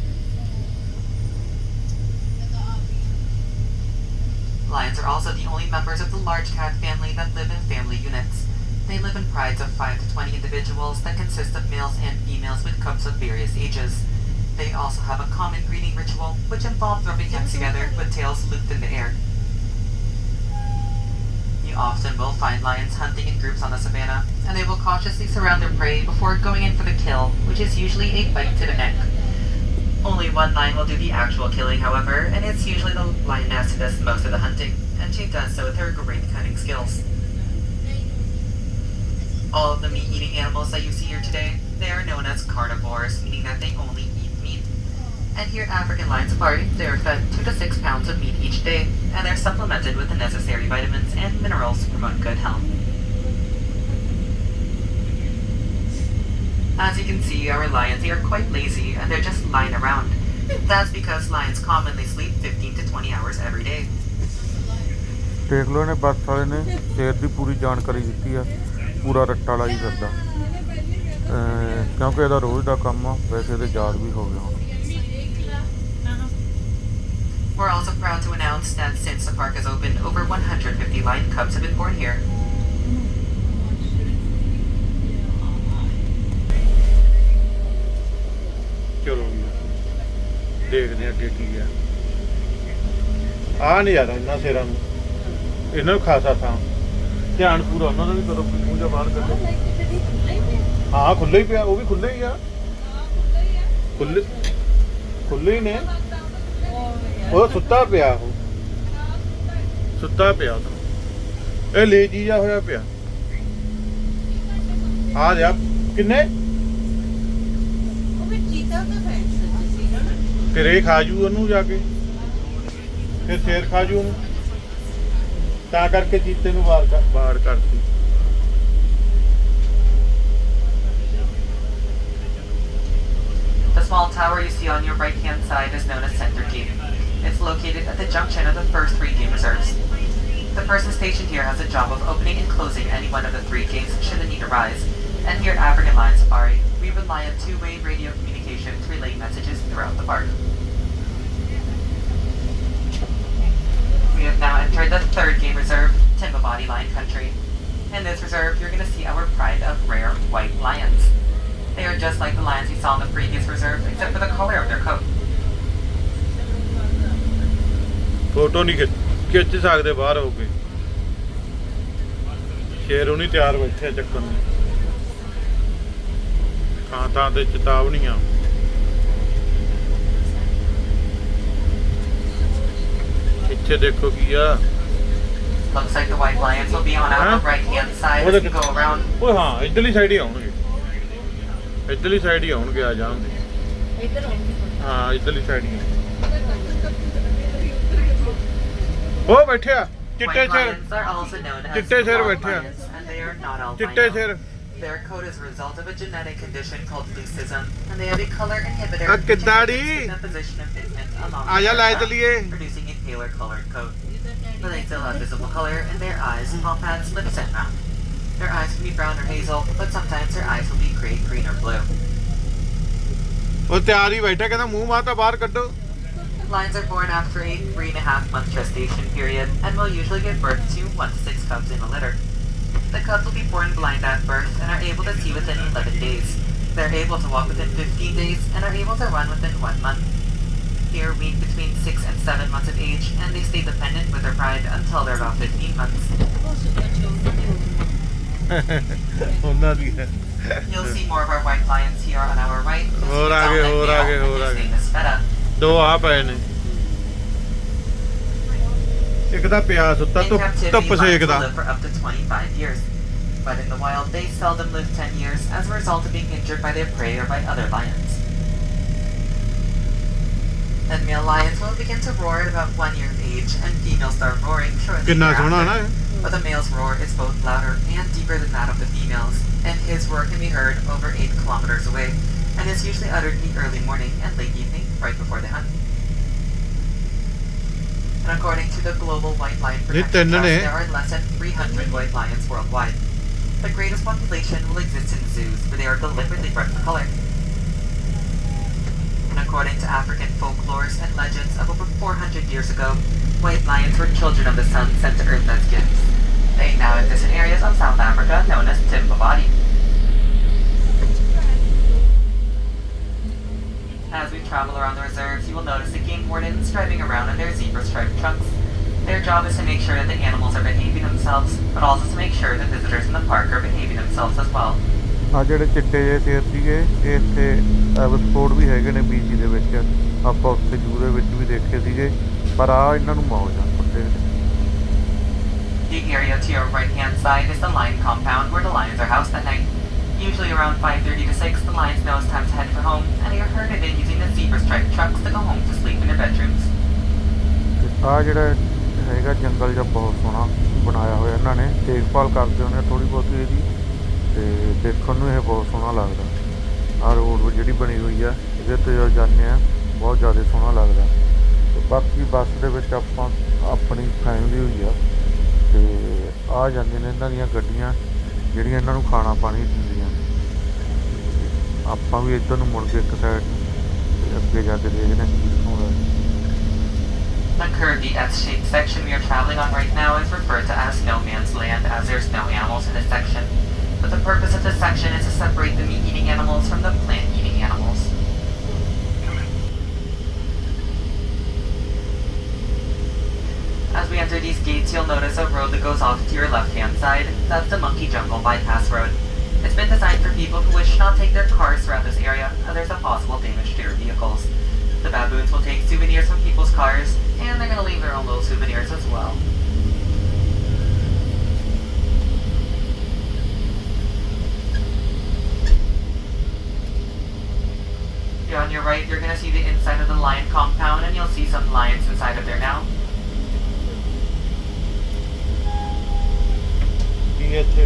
Lions are also the only members of the large cat family that live in family units. They live in prides of 5 to 20 individuals that consist of males and females with cubs of various ages. They also have a common breeding ritual, which involves rubbing heads together with tails looped in the air. You often will find lions hunting in groups on the savannah, and they will cautiously surround their prey before going in for the kill, which is usually a bite to the neck. Only one lion will do the actual killing, however, and it's usually the lioness who does most of the hunting, and she does so with her great cunning skills. All of the meat-eating animals that you see here today, they are known as carnivores, meaning that they only eat meat. And here at African Lion Safari, they are fed 2 to 6 pounds of meat each day, and they're supplemented with the necessary vitamins and minerals to promote good health. As you can see, our lions, they are quite lazy, and they're just lying around. That's because lions commonly sleep 15 to 20 hours every day. ਦੇਖ ਲਓ ਇਹਨੇ ਬੱਸ ਵਾਲੇ ਨੇ ਸ਼ੇਰ ਦੀ ਪੂਰੀ ਜਾਣਕਾਰੀ ਦਿੱਤੀ ਆ ਪੂਰਾ ਰੱਟਾ ਲਾਈ ਫਿਰਦਾ ਕਿਉਂਕਿ ਇਹਦਾ ਰੋਜ਼ ਦਾ ਕੰਮ ਆ ਵੈਸੇ ਇਹਦੇ ਯਾਦ ਵੀ ਹੋ ਗਿਆ ਹੁਣ We're also proud to announce that since the park has opened, over 150 lion cubs have been born here. ਚਲੋ ਆ ਅੱਗੇ ਕੀ ਆ। ਆ ਨਹੀਂ ਯਾਰ ਇਹਨਾਂ ਸ਼ੇਰਾਂ ਨੂੰ, ਇਹਨਾਂ ਨੂੰ ਖਾਸਾ ਥਾਂ, ਧਿਆਨ ਪੂਰਾ ਉਹਨਾਂ ਦਾ ਵੀ ਕਰੋ, ਮੂੰਹ ਜਿਹਾ ਬਾਹਰ ਕੱਢੋ। ਹਾਂ ਖੁੱਲ੍ਹਾ ਹੀ ਪਿਆ, ਉਹ ਵੀ ਖੁੱਲ੍ਹੇ ਹੀ ਆ, ਖੁੱਲ੍ਹੇ ਹੀ ਨੇ। ਉਹ ਸੁੱਤਾ ਪਿਆ, ਉਹ ਸੁੱਤਾ ਪਿਆ, ਉਹ ਇਹ ਲੇਜੀ ਜਿਹਾ ਹੋਇਆ ਪਿਆ। ਆ ਜਾ ਕਿੰਨੇ ਫਿਰ ਇਹ ਖਾ ਜੂ ਉਹਨੂੰ ਜਾ ਕੇ, ਫਿਰ ਸ਼ੇਰ ਖਾ ਜੂ ਉਹਨੂੰ, ਤਾਂ ਕਰਕੇ ਚੀਤੇ ਨੂੰ ਬਾਹਰ ਕਰਤੀ। The small tower you see on your right-hand side is known as Center Gate. It's located at the junction of the first 3 game reserves. The person stationed here has a job of opening and closing any one of the 3 gates should the need arise. And here at African Lion Safari, we rely on 2-way radio communication to relay messages throughout the park. We have now entered the 3rd game reserve, Timbabody Lion Country. In this reserve, you're going to see our pride of rare white lions. They are just like the lions you saw in the previous reserve, except for the color of their coat. Photo ਨਹੀਂ ਖਿੱਚ ਸਕਦੇ ਬਾਹਰ ਹੋ ਕੇ, ਸ਼ੇਰ ਉਹਨੀ ਤਿਆਰ ਬੈਠੇ ਚੱਕਣ ਨੂੰ, ਥਾਂ ਥਾਂ ਤੇ ਚੇਤਾਵਨੀਆਂ। ਇੱਥੇ ਦੇਖੋ ਕੀ ਆ। Looks like the white lions will be on our right-hand side as we go around. ਓਏ ਹਾਂ ਇੱਧਰਲੀ ਸਾਈਡ ਹੀ ਆਉਣਗੇ, ਇੱਧਰਲੀ ਸਾਈਡ ਹੀ ਆਉਣਗੇ, ਆ ਜਾਣਗੇ। ਹਾਂ ਇੱਧਰਲੀ ਸਾਈਡ ਹੀ ਉਹ ਬੈਠਿਆ ਚਿੱਟੇ White ਸਿਰ, lions are also known as ਚਿੱਟੇ ਸਿਰ wild ਬੈਠਿਆ, lions, and they are not albino. ਚਿੱਟੇ ਸਿਰ। Their coat is a result of a genetic condition called leucism, and they have a color inhibitor ਆ which ਕਿੱਦਾਂ ਦੀ inhibits the position of pigment along ਆ ਜਾ their ਲੈ back, ਚਲੀਏ। producing a paler colored coat. But they still have visible color in their eyes, paw pads, lips, and mouth. Their eyes can be brown or hazel, but sometimes their eyes will be gray, green, or blue. ਉਹ ਤਿਆਰ ਹੀ ਬੈਠਾ, ਕਹਿੰਦਾ ਮੂੰਹ ਮਾਤਾ ਬਾਹਰ ਕੱਢੋ। Lions are born after a 3.5-month gestation period and will usually give birth to 1 to 6 cubs in a litter. The cubs will be born blind at birth and are able to see within 11 days. They're able to walk within 15 days and are able to run within 1 month. They are weaned between 6 and 7 months of age, and they stay dependent with their pride until they're about 15 months. ਉਹਨਾਂ ਦੀ ਹੈ। You'll see more of our white lions here on our right. ਹੋਰ ਆਗੇ, ਹੋਰ ਆਗੇ, ਹੋਰ His ਆਗੇ। name is Feta. ਦੋ ਆ ਪਏ ਨੇ, ਇੱਕ ਤਾਂ ਪਿਆ ਸੁੱਤਾ In ਧੁੱਪ captivity, lions ਸੇਕਦਾ। will live for up to 25 years. But in the wild, they seldom live 10 years as a result of being injured by their prey or by other lions. And male lions will begin to roar at about 1 year of age, and females start roaring shortly ਕਿੰਨਾ ਸੋਹਣਾ ਨਾ thereafter. But the male's roar is both louder and deeper than that of the females, and his roar can be heard over 8 kilometers away, and is usually uttered in the early morning and late evening, right before they hunt. And according to the Global White Lion Protection Trust, there are less than 300 white lions worldwide. The greatest population will exist in zoos, where they are deliberately bred for color. And according to African folklores and legends of over 400 years ago, white lions were children of the sun sent to Earth as gifts. They now exist in areas of South Africa known as Timbabody. As we travel around the reserves, you will notice the game wardens driving around in their zebra-striped trucks. Their job is to make sure that the animals are behaving themselves, but also to make sure that visitors in the park are behaving themselves as well. ਆ ਜਿਹੜੇ ਚਿੱਟੇ ਜਿਹੇ ਸ਼ੇਰ ਸੀਗੇ, ਇਹ ਇੱਥੇ ਐਵਸਪੋਰਟ ਵੀ ਹੈਗੇ ਨੇ ਬੀਜੀ ਦੇ ਵਿੱਚ, ਆਪਾਂ ਉੱਥੇ ਜੂ ਦੇ ਵਿੱਚ ਵੀ ਦੇਖੇ ਸੀਗੇ, ਪਰ ਆ ਇਹਨਾਂ ਨੂੰ ਮੌਜ ਆ ਕੁੱਤੇ। The area to your right-hand side is the lion compound where the lions are housed at night. Usually around 5:30 to 6, the lions know it's time to head for home, and they are herded in using the zebra-striped trucks to go home to sleep in their bedrooms. ਆ ਜਿਹੜਾ ਹੈਗਾ ਜੰਗਲ ਜਿਹਾ ਬਹੁਤ ਸੋਹਣਾ ਬਣਾਇਆ ਹੋਇਆ ਇਹਨਾਂ ਨੇ, ਦੇਖਭਾਲ ਕਰਦੇ ਹੁੰਦੇ ਥੋੜ੍ਹੀ ਬਹੁਤੀ ਇਹਦੀ, ਅਤੇ ਦੇਖਣ ਨੂੰ ਇਹ ਬਹੁਤ ਸੋਹਣਾ ਲੱਗਦਾ। ਆਹ ਰੋਡ ਜਿਹੜੀ ਬਣੀ ਹੋਈ ਆ, ਇਹਦੇ 'ਤੇ ਜਦੋਂ ਜਾਂਦੇ ਹਾਂ ਬਹੁਤ ਜ਼ਿਆਦਾ ਸੋਹਣਾ ਲੱਗਦਾ। ਅਤੇ ਬਾਕੀ ਬੱਸ ਦੇ ਵਿੱਚ ਆਪਾਂ ਆਪਣੀ ਫੈਮਿਲੀ ਹੋਈ ਆ, ਅਤੇ ਆ ਜਾਂਦੀਆਂ ਨੇ ਇਹਨਾਂ ਦੀਆਂ ਗੱਡੀਆਂ ਜਿਹੜੀਆਂ ਇਹਨਾਂ ਨੂੰ ਖਾਣਾ ਪਾਣੀ ਦਿੰਦੀਆਂ। ਆਪਾਂ ਵੀ ਇੱਧਰ ਨੂੰ ਮੁੜ ਕੇ ਇੱਕ ਸਾਈਡ ਨੂੰ ਅੱਗੇ ਜਾ ਕੇ ਦੇਖਦੇ ਹਾਂ ਕੀ ਦਿਖਾਉਂਦਾ। The curvy S-shaped section we are traveling on right now is referred to as no man's land, as there's no animals in this section. But the purpose of this section is to separate the meat-eating animals from the plant-eating animals. As we enter these gates, you'll notice a road that goes off to your left-hand side. That's the Monkey Jungle Bypass Road. It's been designed for people who wish to not take their cars throughout this area, as there's a possible damage to your vehicles. The baboons will take souvenirs from people's cars, and they're going to leave their own little souvenirs as well. Here on your right, you're going to see the inside of the lion compound, and you'll see some lions inside of there now. ਕੀ ਹੈ ਇੱਥੇ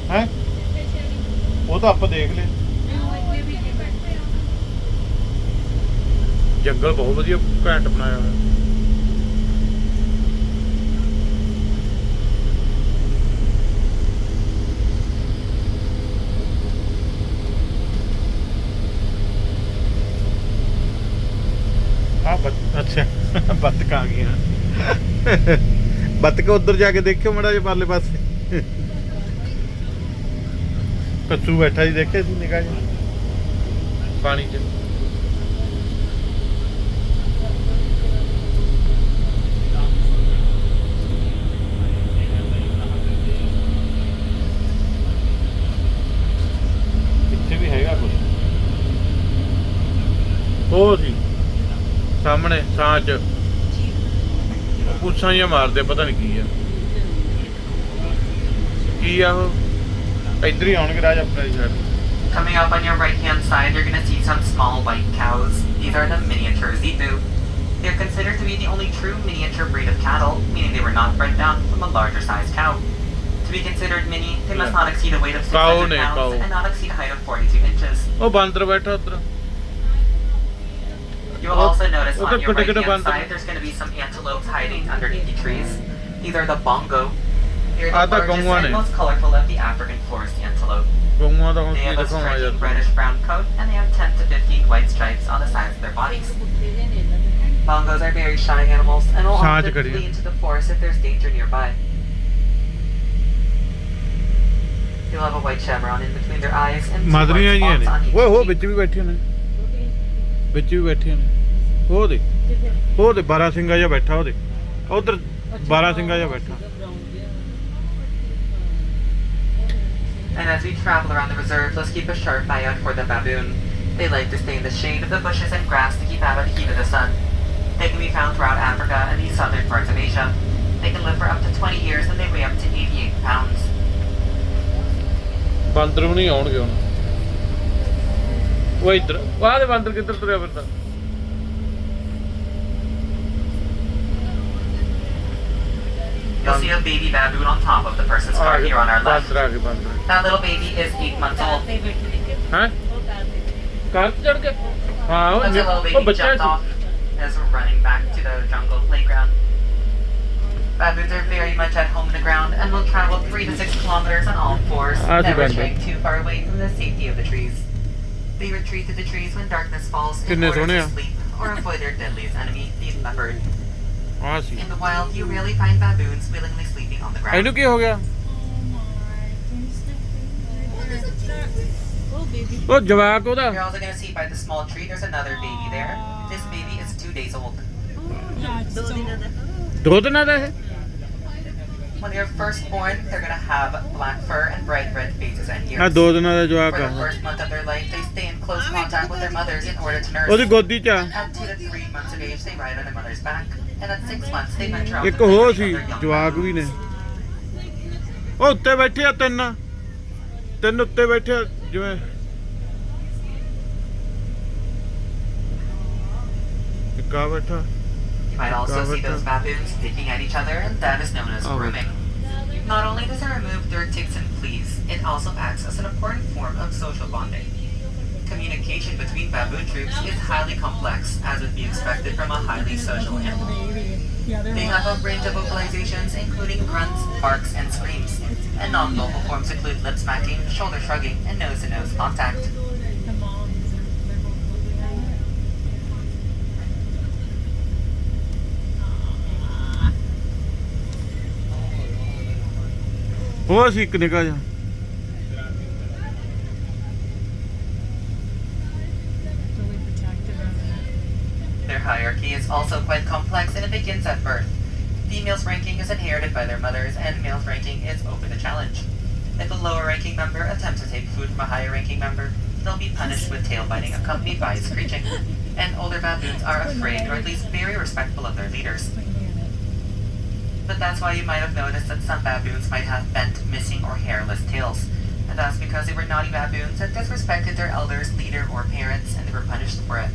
ਹੈ ਉਹ ਤਾਂ ਆਪਾਂ ਦੇਖ ਲਏ ਜੰਗਲ ਬਹੁਤ ਵਧੀਆ ਘੈਂਟ ਬਣਾਇਆ ਹੋਇਆ अच्छा बत्तख आ गई बत्तख उधर जाके देखियो मड़ा जो परले पासे कच्चू बैठा जी देखे निकाह पानी च इत्थे भी हैगा कुछ ओ जी सामने सांच पुछां जिहा मारदे पता नहीं की आ वो इधर ही आउणगे राज अपने side Coming up on your right-hand side, you're going to see some small white cows. These are the miniature zebu. They're considered to be the only true miniature breed of cattle, meaning they were not bred down from a larger sized cow. To be considered mini, they must not exceed a weight of 600 pounds and not exceed a height of 42 inches. ओ बांदर बैठा उधर You will also notice on your right-hand side, there's going to be some antelopes hiding underneath the trees. These are the bongo. They're the largest and most colorful of the African forest antelope. They have a striking reddish-brown coat, and they have 10 to 15 white stripes on the sides of their bodies. Bongos are very shy animals, and will often flee into the forest if there's danger nearby. You'll have a white chevron in between their eyes, and two white spots on each cheek. ਵਿੱਚ ਵੀ ਬੈਠੀਆਂ ਨੇ ਉਹ ਦੇ 12 ਸਿੰਘਾ ਜਿਹਾ ਬੈਠਾ ਉਹਦੇ ਉਧਰ 12 ਸਿੰਘਾ ਜਿਹਾ ਬੈਠਾ And as we travel around the reserve, let's keep a sharp eye out for the baboon. They like to stay in the shade of the bushes and grass to keep out of the heat of the sun. They can be found throughout Africa and the southern parts of Asia. They can live for up to 20 years and they weigh up to 88 pounds. ਬਾਂਦਰ ਵੀ ਨਹੀਂ ਆਉਣਗੇ ਹੁਣ ਉਹ ਇੱਧਰ ਵਾਹ ਦੇ ਬਾਂਦਰ ਕਿੱਧਰ ਤੁਰਿਆ ਫਿਰਦਾ You'll see a baby baboon on top of the person's car here on our left. That little baby is 8 months old. हैं कार पे चढ़ के हाँ Looks like a little baby jumped off as we're running back to the jungle playground. Baboons are very much at home in the ground and will travel 3 to 6 kilometers on all fours, never straying too far away from the safety of the trees. They retreat to the trees when darkness falls in order to sleep or avoid their deadliest enemy, the leopard. In the wild, you rarely find baboons willingly sleeping on the ground. ਇਹਨੂੰ ਕੀ ਹੋ ਗਿਆ ਉਹ ਜਵਾਕ ਉਹਦਾ You're also going to see by the small tree, there's another baby there. This baby is 2 days old. ਦੋ ਦਿਨਾਂ ਦਾ ਇਹ When they're first born, they're going to have black fur and bright red faces and ears. ਹਾਂ ਦੋ ਦਿਨਾਂ ਦਾ ਜਵਾਕ For ਆ the first month of their life, they stay in close contact with their mothers in order to ਉਹਦੀ nurse. ਗੋਦੀ ਚ ਆ At 2 to 3 months of age, they ride on their mother's back. And at 6 months, they venture out ਇੱਕ to ਹੋਰ play C with their young ਜਵਾਕ ਵੀ ਨੇ baboons. ਉਹ ਉੱਤੇ ਬੈਠੇ ਆ ਤਿੰਨ ਉੱਤੇ ਬੈਠੇ ਆ ਜਿਵੇਂ ਇੱਕ ਆ ਬੈਠਾ You might also see those baboons picking at each other, and that is known as grooming. Not only does it remove dirt, ticks, and fleas, it also acts as an important form of social bonding. Communication between baboon troops is highly complex, as would be expected from a highly social animal. They have a range of vocalizations, including grunts, barks, and screams. And non-vocal forms include lip smacking, shoulder shrugging, and nose-to-nose contact. ਉਹ ਸੀ ਇੱਕ ਨਿਕਾ ਜਾ Their hierarchy is also quite complex and it begins at birth. Females' ranking is inherited by their mothers, and males' ranking is open to challenge. If a lower ranking member attempts to take food from a higher ranking member, they'll be punished with tail biting accompanied by screeching. And older baboons are afraid, or at least very respectful of their leaders. But that's why you might have noticed that some baboons might have bent, missing, or hairless tails. And that's because they were naughty baboons that disrespected their elders, leader, or parents, and they were punished for it.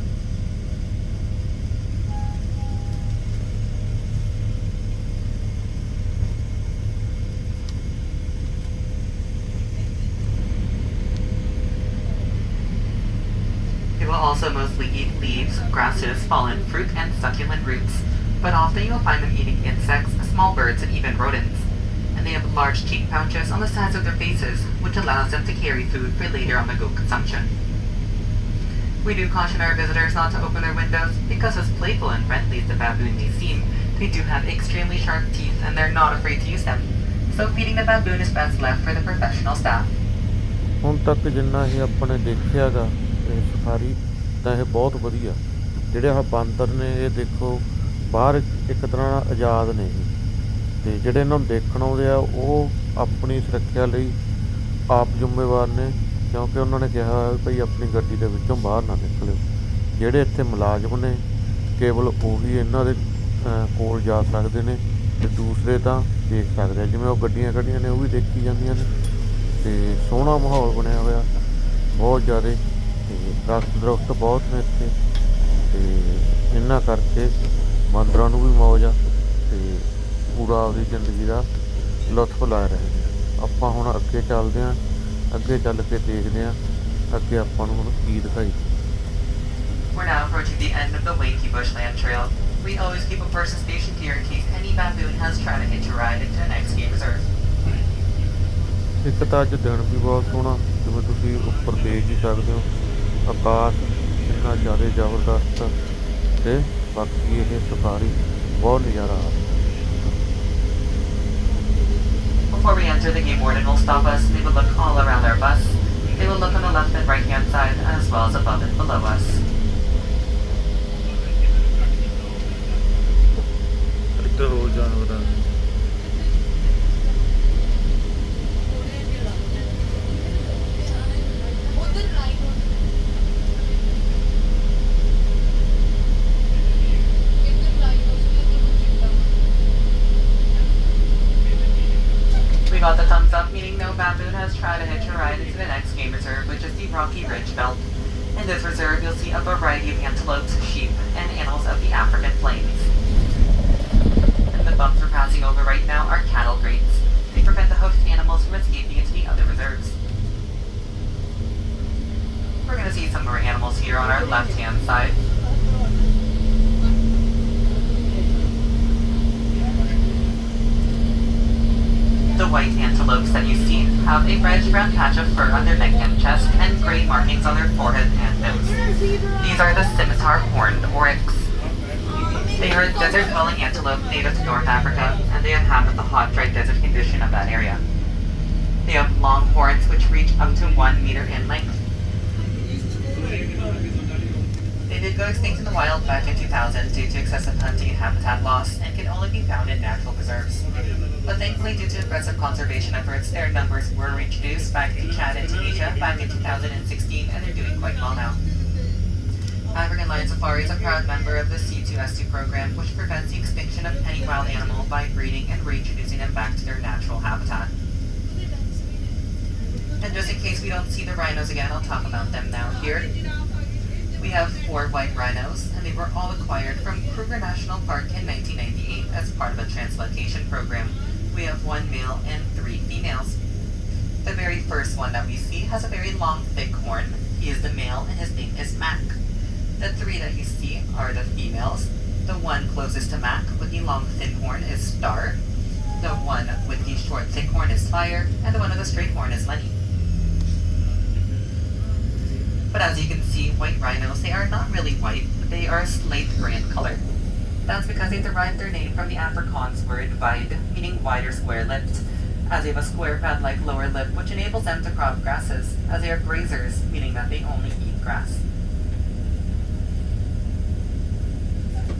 They will also mostly eat leaves, grasses, fallen fruit, and succulent roots, but often you'll find them eating insects, small birds, and even rodents. And they have large cheek pouches on the sides of their faces, which allows them to carry food for later on-the-go consumption. We do caution our visitors not to open their windows, because as playful and friendly as the baboon may seem, they do have extremely sharp teeth and they're not afraid to use them. So feeding the baboon is best left for the professional staff. ਹੁਣ ਤੱਕ ਜਿੰਨਾ ਇਹ ਆਪਣੇ ਦੇਖਿਆ ਗਾ ਇਹ safari ਤਾਂ ਇਹ ਬਹੁਤ ਵਧੀਆ। ਜਿਹੜੇ ਆਹ ਬਾਂਦਰ ਨੇ ਇਹ ਦੇਖੋ ਬਾਹਰ ਇੱਕ ਤਰ੍ਹਾਂ ਨਾਲ ਆਜ਼ਾਦ ਨੇ ਜੀ, ਅਤੇ ਜਿਹੜੇ ਇਹਨਾਂ ਨੂੰ ਦੇਖਣ ਆਉਂਦੇ ਆ ਉਹ ਆਪਣੀ ਸੁਰੱਖਿਆ ਲਈ ਆਪ ਜ਼ਿੰਮੇਵਾਰ ਨੇ, ਕਿਉਂਕਿ ਉਹਨਾਂ ਨੇ ਕਿਹਾ ਭਈ ਆਪਣੀ ਗੱਡੀ ਦੇ ਵਿੱਚੋਂ ਬਾਹਰ ਨਾ ਨਿਕਲਿਓ। ਜਿਹੜੇ ਇੱਥੇ ਮੁਲਾਜ਼ਮ ਨੇ ਕੇਵਲ ਉਹੀ ਇਹਨਾਂ ਦੇ ਕੋਲ ਜਾ ਸਕਦੇ ਨੇ ਅਤੇ ਦੂਸਰੇ ਤਾਂ ਦੇਖ ਸਕਦੇ ਆ, ਜਿਵੇਂ ਉਹ ਗੱਡੀਆਂ ਖੜ੍ਹੀਆਂ ਨੇ ਉਹ ਵੀ ਦੇਖੀ ਜਾਂਦੀਆਂ ਨੇ। ਅਤੇ ਸੋਹਣਾ ਮਾਹੌਲ ਬਣਿਆ ਹੋਇਆ ਬਹੁਤ ਜ਼ਿਆਦਾ, ਅਤੇ ਦਰਖਤ ਬਹੁਤ ਨੇ ਇੱਥੇ, ਅਤੇ ਇਹਨਾਂ ਕਰਕੇ ਬਾਂਦਰਾਂ ਨੂੰ ਵੀ ਮੌਜ ਆ ਅਤੇ ਪੂਰਾ ਆਪਦੀ ਜ਼ਿੰਦਗੀ ਦਾ ਲੁਤਫ ਲੈ ਰਹੇ ਨੇ। ਆਪਾਂ ਹੁਣ ਅੱਗੇ ਚੱਲਦੇ ਹਾਂ, ਅੱਗੇ ਚੱਲ ਕੇ ਦੇਖਦੇ ਹਾਂ ਅੱਗੇ ਆਪਾਂ ਨੂੰ ਹੁਣ ਕੀ ਦਿਖਾਈ। We're now approaching the end of the Wakey Bushland Trail. We always keep a person stationed here in case any baboon has tried to hitch a ride into the next game reserve. ਇੱਕ ਤਾਂ ਅੱਜ ਦਿਨ ਵੀ ਬਹੁਤ ਸੋਹਣਾ, ਜਿਵੇਂ ਤੁਸੀਂ ਉੱਪਰ ਦੇਖ ਹੀ ਸਕਦੇ ਹੋ ਆਕਾਸ਼ ਇੰਨਾ ਜ਼ਿਆਦਾ ਜ਼ਬਰਦਸਤ, ਅਤੇ ਬਾਕੀ ਇਹ ਸਫਾਰੀ ਬਹੁਤ ਨਜ਼ਾਰਾ ਆ ਰਿਹਾ। Before we enter, the game warden will stop us. They will look all around our bus. They will look on the left and right hand side, as well as above and below us. ਇੱਧਰ ਹੋਰ ਜਾਨਵਰਾਂ We got the thumbs up, meaning no baboon has tried to hitch a ride into the next game reserve, which is the Rocky Ridge Belt. In this reserve, you'll see a variety of antelopes, sheep, and animals of the African plains. And the bumps we're passing over right now are cattle grates. They prevent the hoofed animals from escaping into the other reserves. We're going to see some more animals here on our left-hand side. The white antelopes that you see have a reddish-brown patch of fur on their neck and chest and gray markings on their forehead and nose. These are the scimitar-horned oryx. They are a desert-dwelling antelope native to North Africa, and they inhabit the hot, dry desert condition of that area. They have long horns which reach up to 1 meter in length. They did go extinct in the wild back in 2000 due to excessive hunting and habitat loss, and can only be found in natural preserves. But thankfully, due to aggressive conservation efforts, their numbers were reintroduced back to Chad and Tunisia back in 2016, and they're doing quite well now. African Lion Safari is a proud member of the C2S2 program, which prevents the extinction of any wild animal by breeding and reintroducing them back to their natural habitat. And just in case we don't see the rhinos again, I'll talk about them now here. We have 4 white rhinos, and they were all acquired from Kruger National Park in 1998 as part of a translocation program. We have 1 male and 3 females. The very first one that we see has a very long, thick horn. He is the male, and his name is Mac. The 3 that you see are the females. The one closest to Mac with the long, thin horn is Star. The one with the short, thick horn is Fire, and the one with the straight horn is Lenny. But as you can see, white rhinos, they are not really white, but they are a slate gray in color. That's because they derived their name from the Afrikaans word wide, meaning wide or square-lipped, as they have a square pad-like lower lip which enables them to crop grasses, as they are grazers, meaning that they only eat grass.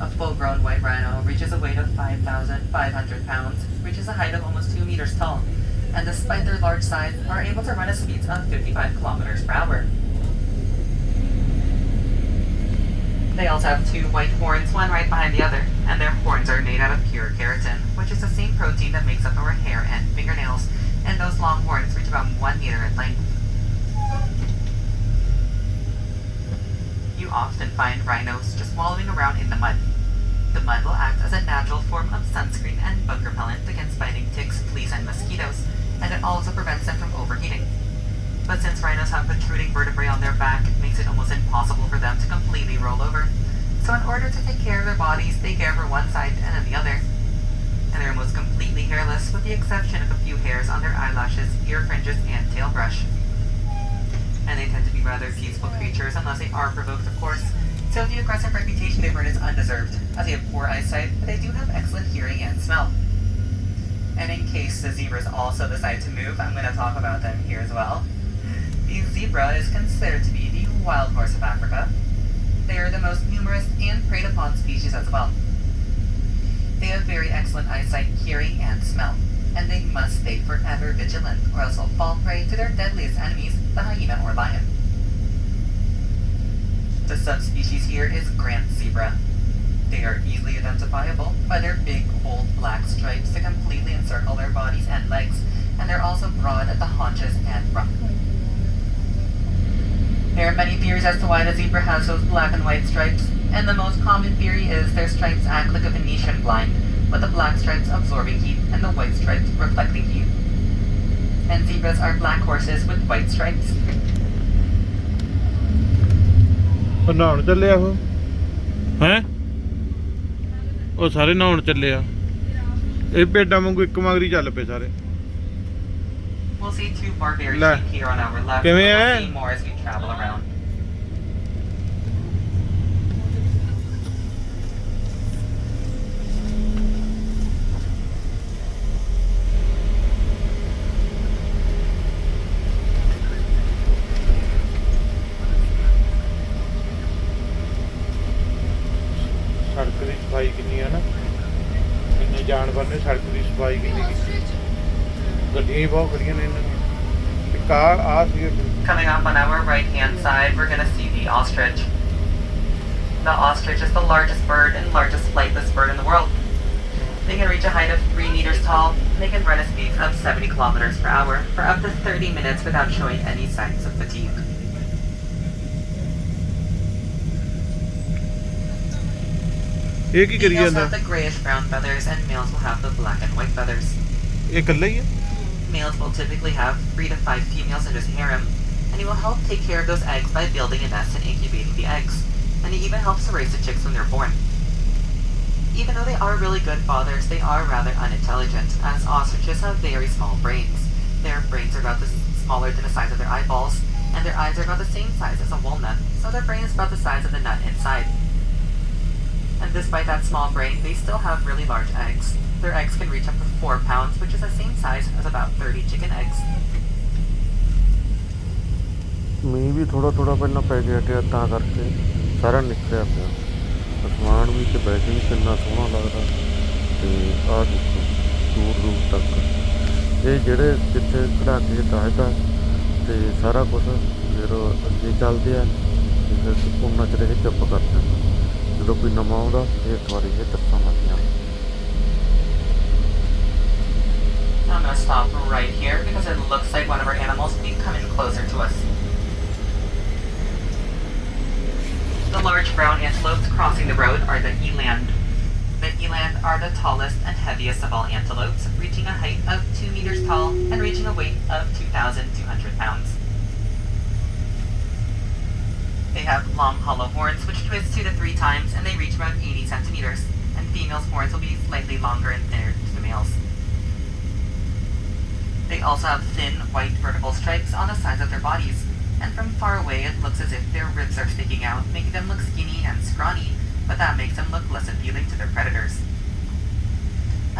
A full-grown white rhino reaches a weight of 5,500 pounds, reaches a height of almost 2 meters tall, and despite their large size, are able to run at speeds of 55 kilometers per hour. They also have 2 white horns, one right behind the other, and their horns are made out of pure keratin, which is the same protein that makes up our hair and fingernails, and those long horns reach about 1 meter in length. You often find rhinos just wallowing around in the mud. The mud will act as a natural form of sunscreen and bug repellent against biting ticks, fleas, and mosquitoes, and it also prevents them from overheating. But since rhinos have protruding vertebrae on their back, it makes it almost impossible for them to completely roll over. So in order to take care of their bodies, they care for one side and then the other. And they're almost completely hairless, with the exception of a few hairs on their eyelashes, ear fringes, and tail brush. And they tend to be rather peaceful creatures, unless they are provoked, of course. So the aggressive reputation they've earned is undeserved, as they have poor eyesight, but they do have excellent hearing and smell. And in case the zebras also decide to move, I'm going to talk about them here as well. The zebra is considered to be the wild horse of Africa. They are the most numerous and preyed upon species as well. They have very excellent eyesight, hearing, and smell, and they must stay forever vigilant, or else they'll fall prey to their deadliest enemies, the hyena or lion. The subspecies here is Grant zebra. They are easily identifiable by their big, bold black stripes that completely encircle their bodies and legs, and they're also broad at the haunches and rump. There are many theories as to why the zebra has those black and white stripes, and the most common theory is their stripes act like a Venetian blind, with the black stripes absorbing heat and the white stripes reflecting heat. And zebras are black horses with white stripes. ਨਹਾਉਣ ਚੱਲਿਆ ਉਹ ਹੈਂ ਉਹ ਸਾਰੇ ਨਹਾਉਣ ਚੱਲੇ ਆ ਇਹ ਭੇਡਾਂ ਵਾਂਗੂ ਇੱਕ ਮਗਰੀ ਚੱਲ ਪਏ ਸਾਰੇ We'll see 2 Barbary ਲੈ sheep here on our left, but ਕਿਵੇਂ we'll ਐ see more as we travel around. ਸੜਕ ਦੀ ਸਫਾਈ ਕਿੰਨੀ ਆ ਨਾ ਇੰਨੇ ਜਾਨਵਰ ਨੇ ਸੜਕ ਦੀ ਸਫਾਈ ਕਿੰਨੀ ਕੀਤੀ ਗੱਡੀਆਂ ਹੀ ਬਹੁਤ ਖੜੀਆਂ ਨੇ ਇਹਨਾਂ ਦੀਆਂ ਤੇ ਕਾਰ ਆ ਸੀ Coming up on our right-hand side, we're going to see the ostrich. The ostrich is the largest bird and largest flightless bird in the world. They can reach a height of 3 meters tall, and they can run at speeds of 70 kilometers per hour for up to 30 minutes without showing any signs of fatigue. ਇਹ ਕੀ ਕਰੀ Females ਜਾਂਦਾ have the grayish-brown feathers, and males will have the black and white feathers. ਇਹ ਇਕੱਲਾ ਹੀ ਆ Males will typically have 3 to 5 females in his harem, and he will help take care of those eggs by building a nest and incubating the eggs, and he even helps to raise the chicks when they're born. Even though they are really good fathers, they are rather unintelligent, as ostriches have very small brains. Their brains are about smaller than the size of their eyeballs, and their eyes are about the same size as a walnut, so their brain is about the size of the nut inside. And despite that small brain, they still have really large eggs. Their eggs can reach up to 4 pounds, which is the same size as about 30 chicken eggs. ਮੀਂਹ ਵੀ ਥੋੜਾ ਥੋੜਾ ਪਹਿਲਾਂ ਪੈ ਗਿਆ ਤੇ ਤਾਂ ਕਰਕੇ ਸਾਰਾ ਨਿਕਲਿਆ ਪਿਆ ਅਸਮਾਨ ਵੀ ਤੇ ਵੈਸੇ ਵੀ ਕਿੰਨਾ ਸੋਹਣਾ ਲੱਗਦਾ ਤੇ ਆਹ ਦੇਖੋ ਦੂਰ ਦੂਰ ਤੱਕ ਇਹ ਜਿਹੜੇ ਜਿੱਥੇ ਖੜਾ ਕੇ ਦੱਸਦਾ ਤੇ ਸਾਰਾ ਕੁਝ ਫਿਰ ਅੱਗੇ ਚੱਲਦੇ ਆ ਤੇ ਫਿਰ ਉਹਨਾਂ ਚ ਰਹੇ ਚੁੱਪ ਕਰ ਜਾਂਦੇ ਜਦੋਂ ਕੋਈ ਨਵਾਂ ਆਉਂਦਾ ਇਹ ਤੁਹਾਡੀ ਇਹ ਦੱਸਾਂ ਲੱਗੀਆਂ I'm going to stop right here because it looks like one of our animals will be coming closer to us. The large brown antelopes crossing the road are the eland. The eland are the tallest and heaviest of all antelopes, reaching a height of 2 meters tall and reaching a weight of 2,200 pounds. They have long hollow horns which twist 2 to 3 times, and they reach about 80 centimeters, and females' horns will be slightly longer and thinner to the males. They also have thin, white vertical stripes on the sides of their bodies, and from far away it looks as if their ribs are sticking out, making them look skinny and scrawny, but that makes them look less appealing to their predators.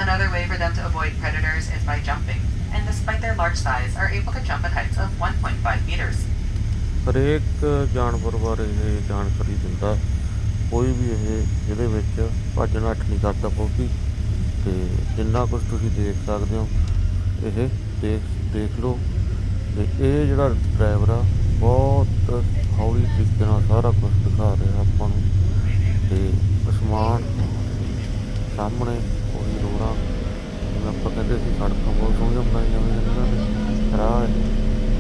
Another way for them to avoid predators is by jumping, and despite their large size, are able to jump at heights of 1.5 meters. ਹਰੇਕ ਜਾਨਵਰ ਬਾਰੇ ਇਹ ਜਾਣਕਾਰੀ ਦਿੰਦਾ ਕੋਈ ਵੀ ਇਹ ਇਹਦੇ ਵਿੱਚ ਭੱਜ ਨੱਠ ਨਹੀਂ ਕਰਦਾ ਬਹੁਤੀ। ਤੇ ਜਿੰਨਾ ਕੁਛ ਤੁਸੀਂ ਦੇਖ ਸਕਦੇ ਹੋ ਇਹ ਦੇਖ ਲਓ। ਤੇ ਇਹ ਜਿਹੜਾ ਡਰਾਈਵਰ ਆ ਬਹੁਤ ਹੌਲੀ ਤਰੀਕੇ ਨਾਲ ਸਾਰਾ ਕੁਝ ਦਿਖਾ ਰਿਹਾ ਆਪਾਂ ਨੂੰ। ਤੇ ਅਸਮਾਨ ਸਾਹਮਣੇ ਉਹੀ ਰੋਡਾਂ, ਜਿਵੇਂ ਆਪਾਂ ਕਹਿੰਦੇ ਸੀ ਸੜਕਾਂ ਬਹੁਤ ਸੋਹਣੀਆਂ ਬਣਾਈਆਂ ਹੋਈਆਂ ਇਹਨਾਂ ਨੇ। ਰਾਹ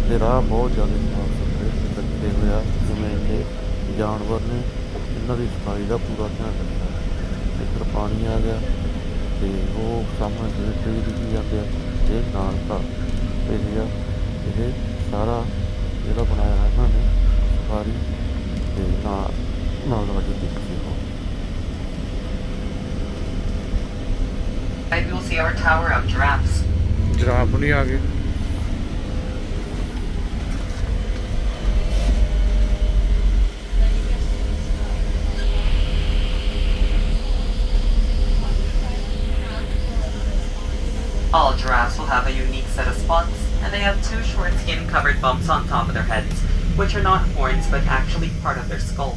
ਤੇ ਰਾਹ ਬਹੁਤ ਜ਼ਿਆਦਾ ਸਾਫ਼ ਸੁਥਰੇ ਰੱਖੇ ਹੋਏ ਆ, ਜਿਵੇਂ ਇਹ ਜਾਨਵਰ ਨੇ ਇਹਨਾਂ ਦੀ ਸਫਾਈ ਦਾ ਪੂਰਾ ਧਿਆਨ ਰੱਖਿਆ। ਇੱਧਰ ਪਾਣੀ ਆ ਗਿਆ ਤੇ ਉਹ ਸਾਹਮਣੇ ਟ੍ਰੀ ਦਿਖੀ ਜਾਂਦੇ ਆ। ਇਹ ਨਾਲ ਦਾ ਏਰੀਆ, ਇਹ ਸਾਰਾ ਜਿਹੜਾ ਬਣਾਇਆ ਇਹਨਾਂ ਨੇ ਸਫਾਰੀ ਤੇ ਨਾਲ ਦੇਖੀ ਉਹ। We will see our tower of giraffes. Giraffe ਨਹੀਂ ਆ ਗਏ। All giraffes will have a unique set of spots, and they have two short skin-covered bumps on top of their heads, which are not horns but actually part of their skull.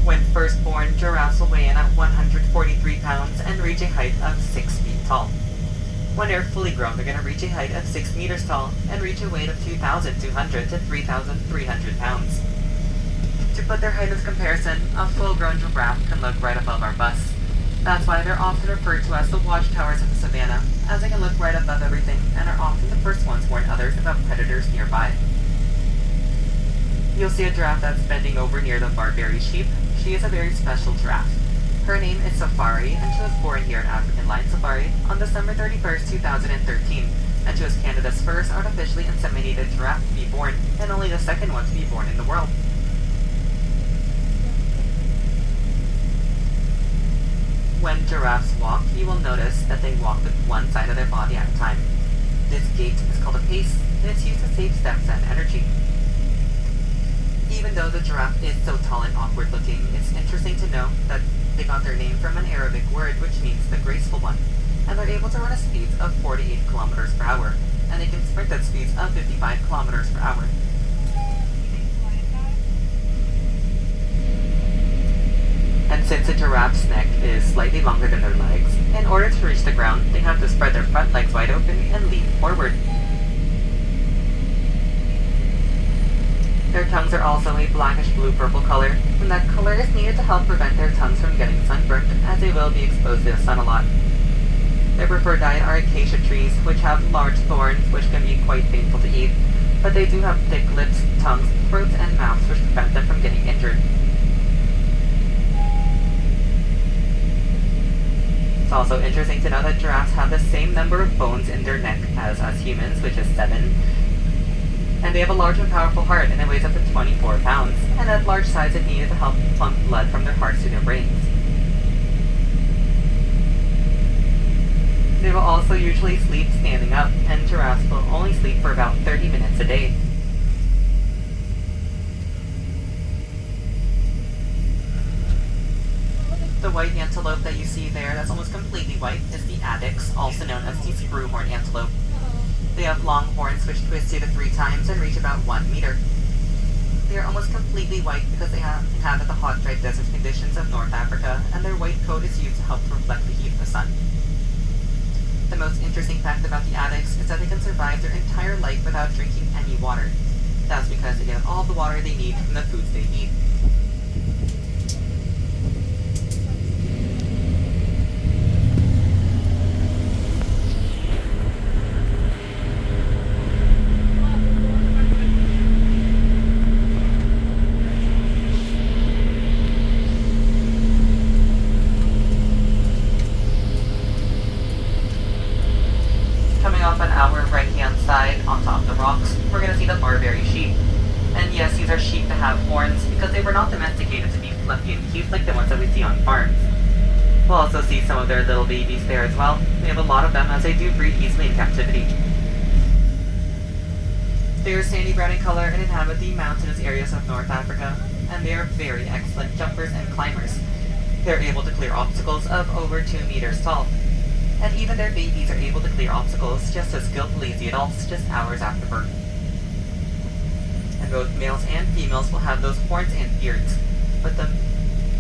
When first born, giraffes will weigh in at 143 pounds and reach a height of 6 feet tall. When they're fully grown, they're going to reach a height of 6 meters tall and reach a weight of 2,200 to 3,300 pounds. To put their height into comparison, a full-grown giraffe can look right above our bus. That's why they're often referred to as the watchtowers of the savannah, as they can look right above everything and are often the first ones to warn others about predators nearby. You'll see a giraffe that's bending over near the Barbary sheep. She is a very special giraffe. Her name is Safari, and she was born here at African Lion Safari on December 31st, 2013, and she was Canada's first artificially inseminated giraffe to be born, and only the second one to be born in the world. When giraffes walk, you will notice that they walk with one side of their body at a time. This gait is called a pace, and it's used to save steps and energy. Even though the giraffe is so tall and awkward looking, it's interesting to know that they got their name from an Arabic word which means the graceful one, and they're able to run at speeds of 48 kilometers per hour, and they can sprint at speeds of 55 kilometers per hour. And since a giraffe's neck is slightly longer than their legs, in order to reach the ground, they have to spread their front legs wide open and lean forward. Their tongues are also a blackish blue-purple color, and that color is needed to help prevent their tongues from getting sunburnt, as they will be exposed to the sun a lot. Their preferred diet are acacia trees, which have large thorns, which can be quite painful to eat, but they do have thick lips, tongues, throats, and mouths which prevent them from getting injured. It's also interesting to know that giraffes have the same number of bones in their neck as us humans, which is 7. And they have a large and powerful heart, and it weighs up to 24 pounds. And that large size is needed to help pump blood from their hearts to their brains. They will also usually sleep standing up, and giraffes will only sleep for about 30 minutes a day. The white antelope that you see there, that's almost completely white, is the addax, also known as the screwhorn antelope. They have long horns which twist 2 to 3 times and reach about 1 meter. They are almost completely white because they inhabit the hot, dry desert conditions of North Africa, and their white coat is used to help to reflect the heat of the sun. The most interesting fact about the addax is that they can survive their entire life without drinking any water. That's because they get all the water they need from the foods they eat. Coming off on our right-hand side, on top of the rocks, we're going to see the Barbary sheep. And yes, these are sheep that have horns because they were not domesticated to be fluffy and cute like the ones that we see on farms. We'll also see some of their little babies there as well. We have a lot of them as they do breed easily in captivity. They are sandy brown in color and inhabit the mountainous areas of North Africa, and they are very excellent jumpers and climbers. They're able to clear obstacles of over 2 meters tall. And even their babies are able to clear obstacles just as skillfully as the adults just hours after birth. And both males and females will have those horns and beards, but the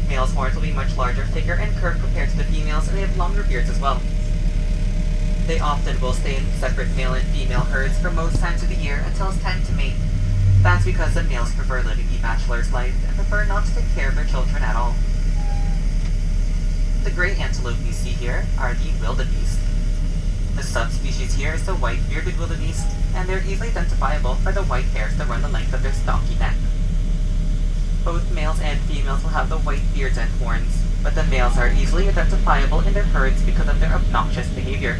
male's horns will be much larger, thicker, and curved compared to the females, and they have longer beards as well. They often will stay in separate male and female herds for most times of the year until it's time to mate. That's because the males prefer living the bachelor's life and prefer not to take care of their children at all. The gray antelope you see here are the wildebeest. The subspecies here is the white bearded wildebeest, and they're easily identifiable by the white hairs that run the length of their stocky neck. Both males and females will have the white beards and horns, but the males are easily identifiable in their herds because of their obnoxious behavior.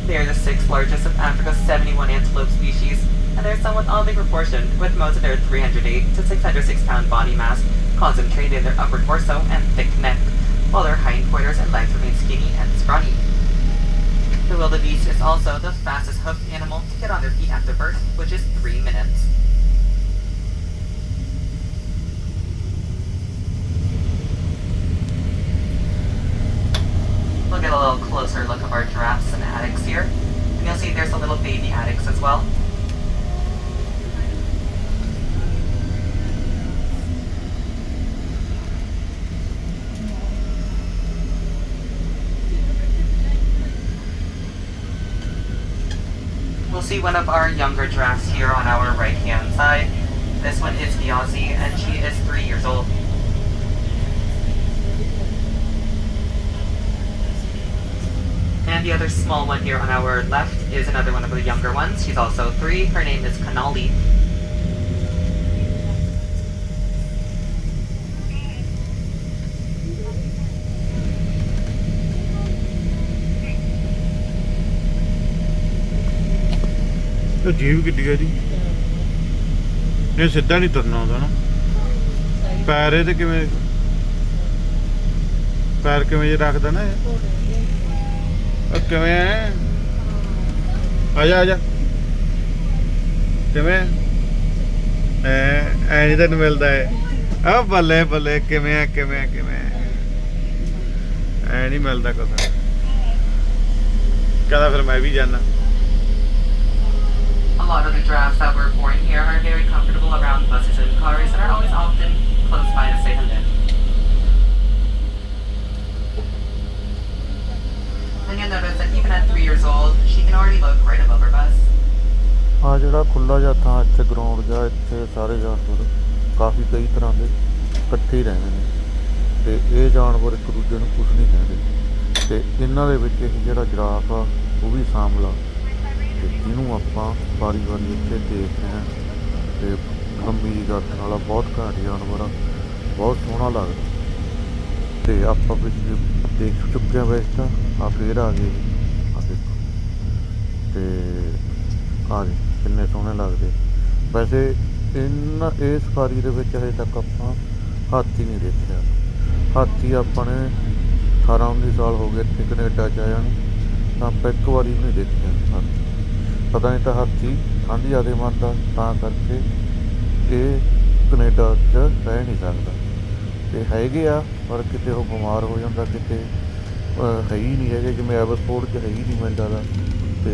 They are the 6th largest of Africa's 71 antelope species, and they're somewhat oddly proportioned, with most of their 308 to 606 pound body mass concentrated in their upper torso and thick neck, while their hindquarters and legs remain skinny and scrawny. The wildebeest is also the fastest hoofed animal to get on their feet after birth, which is 3 minutes. We'll get a little closer look of our giraffes and addax here, and you'll see there's a little baby addax as well. We'll see one of our younger giraffes here on our right hand side. This one is Viazi, and she is 3 years old. And the other small one here on our left is another one of the younger ones. She's also 3. Her name is Kanali. ਇਹ ਜੀਵ ਕਿੱਡੀ ਹੈ ਜੀ ਇਹ ਸਿੱਧਾ ਨਹੀਂ ਤੁਰਨਾ ਆਉਂਦਾ ਨਾ ਪੈਰ ਇਹਦੇ ਕਿਵੇਂ ਪੈਰ ਕਿਵੇਂ ਜੇ ਰੱਖਦਾ ਨਾ ਇਹ ਕਿਵੇਂ ਹੈ ਆ ਜਾ ਕਿਵੇਂ ਐ ਨਹੀਂ ਤੈਨੂੰ ਮਿਲਦਾ ਹੈ ਆ ਬੱਲੇ ਬੱਲੇ ਕਿਵੇਂ ਐ ਨਹੀਂ ਮਿਲਦਾ ਕੁਛ ਕਹਿੰਦਾ ਫਿਰ ਮੈਂ ਵੀ ਜਾਣਾ A lot of the giraffes that were born here are very comfortable around buses and cars and are always often close by to say hello. And you'll notice that even at 3 years old, she can already look right above her bus. ਆ ਜਿਹੜਾ ਖੁੱਲਾ ਜਿਹਾ ਥਾਂ ਇੱਥੇ ground ਜਾਂ ਇੱਥੇ ਸਾਰੇ ਜਾਨਵਰ ਕਾਫੀ ਕਈ ਤਰ੍ਹਾਂ ਦੇ ਇਕੱਠੇ ਹੀ ਰਹਿੰਦੇ ਨੇ ਤੇ ਇਹ ਜਾਨਵਰ ਇੱਕ ਦੂਜੇ ਨੂੰ ਕੁਝ ਨਹੀਂ ਕਹਿੰਦੇ ਤੇ ਇਹਨਾਂ ਦੇ ਵਿੱਚ ਇੱਕ ਜਿਹੜਾ ਜਿਰਾਫ ਆ ਉਹ ਵੀ ਸ਼ਾਮਲ ਆ ਤੇ ਜਿਹਨੂੰ ਆਪਾਂ ਵਾਰੀ ਇੱਥੇ ਦੇਖਦੇ ਹਾਂ ਤੇ ਲੰਮੀ ਗਰਦਨ ਵਾਲਾ ਬਹੁਤ ਘੈਂਟ ਜਾਨਵਰ ਆ ਬਹੁਤ ਸੋਹਣਾ ਲੱਗਦਾ ਤੇ ਆਪਾਂ ਪਿੱਛੇ ਦੇਖ ਚੁੱਕੇ ਹਾਂ ਵੈਸੇ ਤਾਂ ਆ ਫੇਰ ਆ ਗਏ ਆ ਦੇਖੋ ਤੇ ਆ ਗਏ ਕਿੰਨੇ ਸੋਹਣੇ ਲੱਗਦੇ ਵੈਸੇ ਇਸ ਸਫਾਰੀ ਦੇ ਵਿੱਚ ਹਜੇ ਤੱਕ ਆਪਾਂ ਹਾਥੀ ਨਹੀਂ ਦੇਖਿਆ ਹਾਥੀ ਆਪਾਂ ਨੇ 18-19 ਸਾਲ ਹੋ ਗਏ ਇੱਥੇ ਕੈਨੇਡਾ 'ਚ ਆਇਆ ਨੂੰ ਤਾਂ ਆਪਾਂ ਇੱਕ ਵਾਰੀ ਵੀ ਨਹੀਂ ਦੇਖਿਆ ਹਾਥੀ ਪਤਾ ਨਹੀਂ ਤਾਂ ਹਾਥੀ ਠੰਡ ਜ਼ਿਆਦਾ ਮੰਨਦਾ ਤਾਂ ਕਰਕੇ ਇਹ ਕੈਨੇਡਾ 'ਚ ਰਹਿ ਨਹੀਂ ਸਕਦਾ ਤੇ ਹੈਗੇ ਆ ਪਰ ਕਿਤੇ ਉਹ ਬਿਮਾਰ ਹੋ ਜਾਂਦਾ ਕਿਤੇ ਹੈ ਹੀ ਨਹੀਂ ਹੈਗੇ ਜਿਵੇਂ ਐਵਰਪੋਰਟ 'ਚ ਹੈ ਹੀ ਨਹੀਂ ਮਿਲਦਾ ਗਾ ਤੇ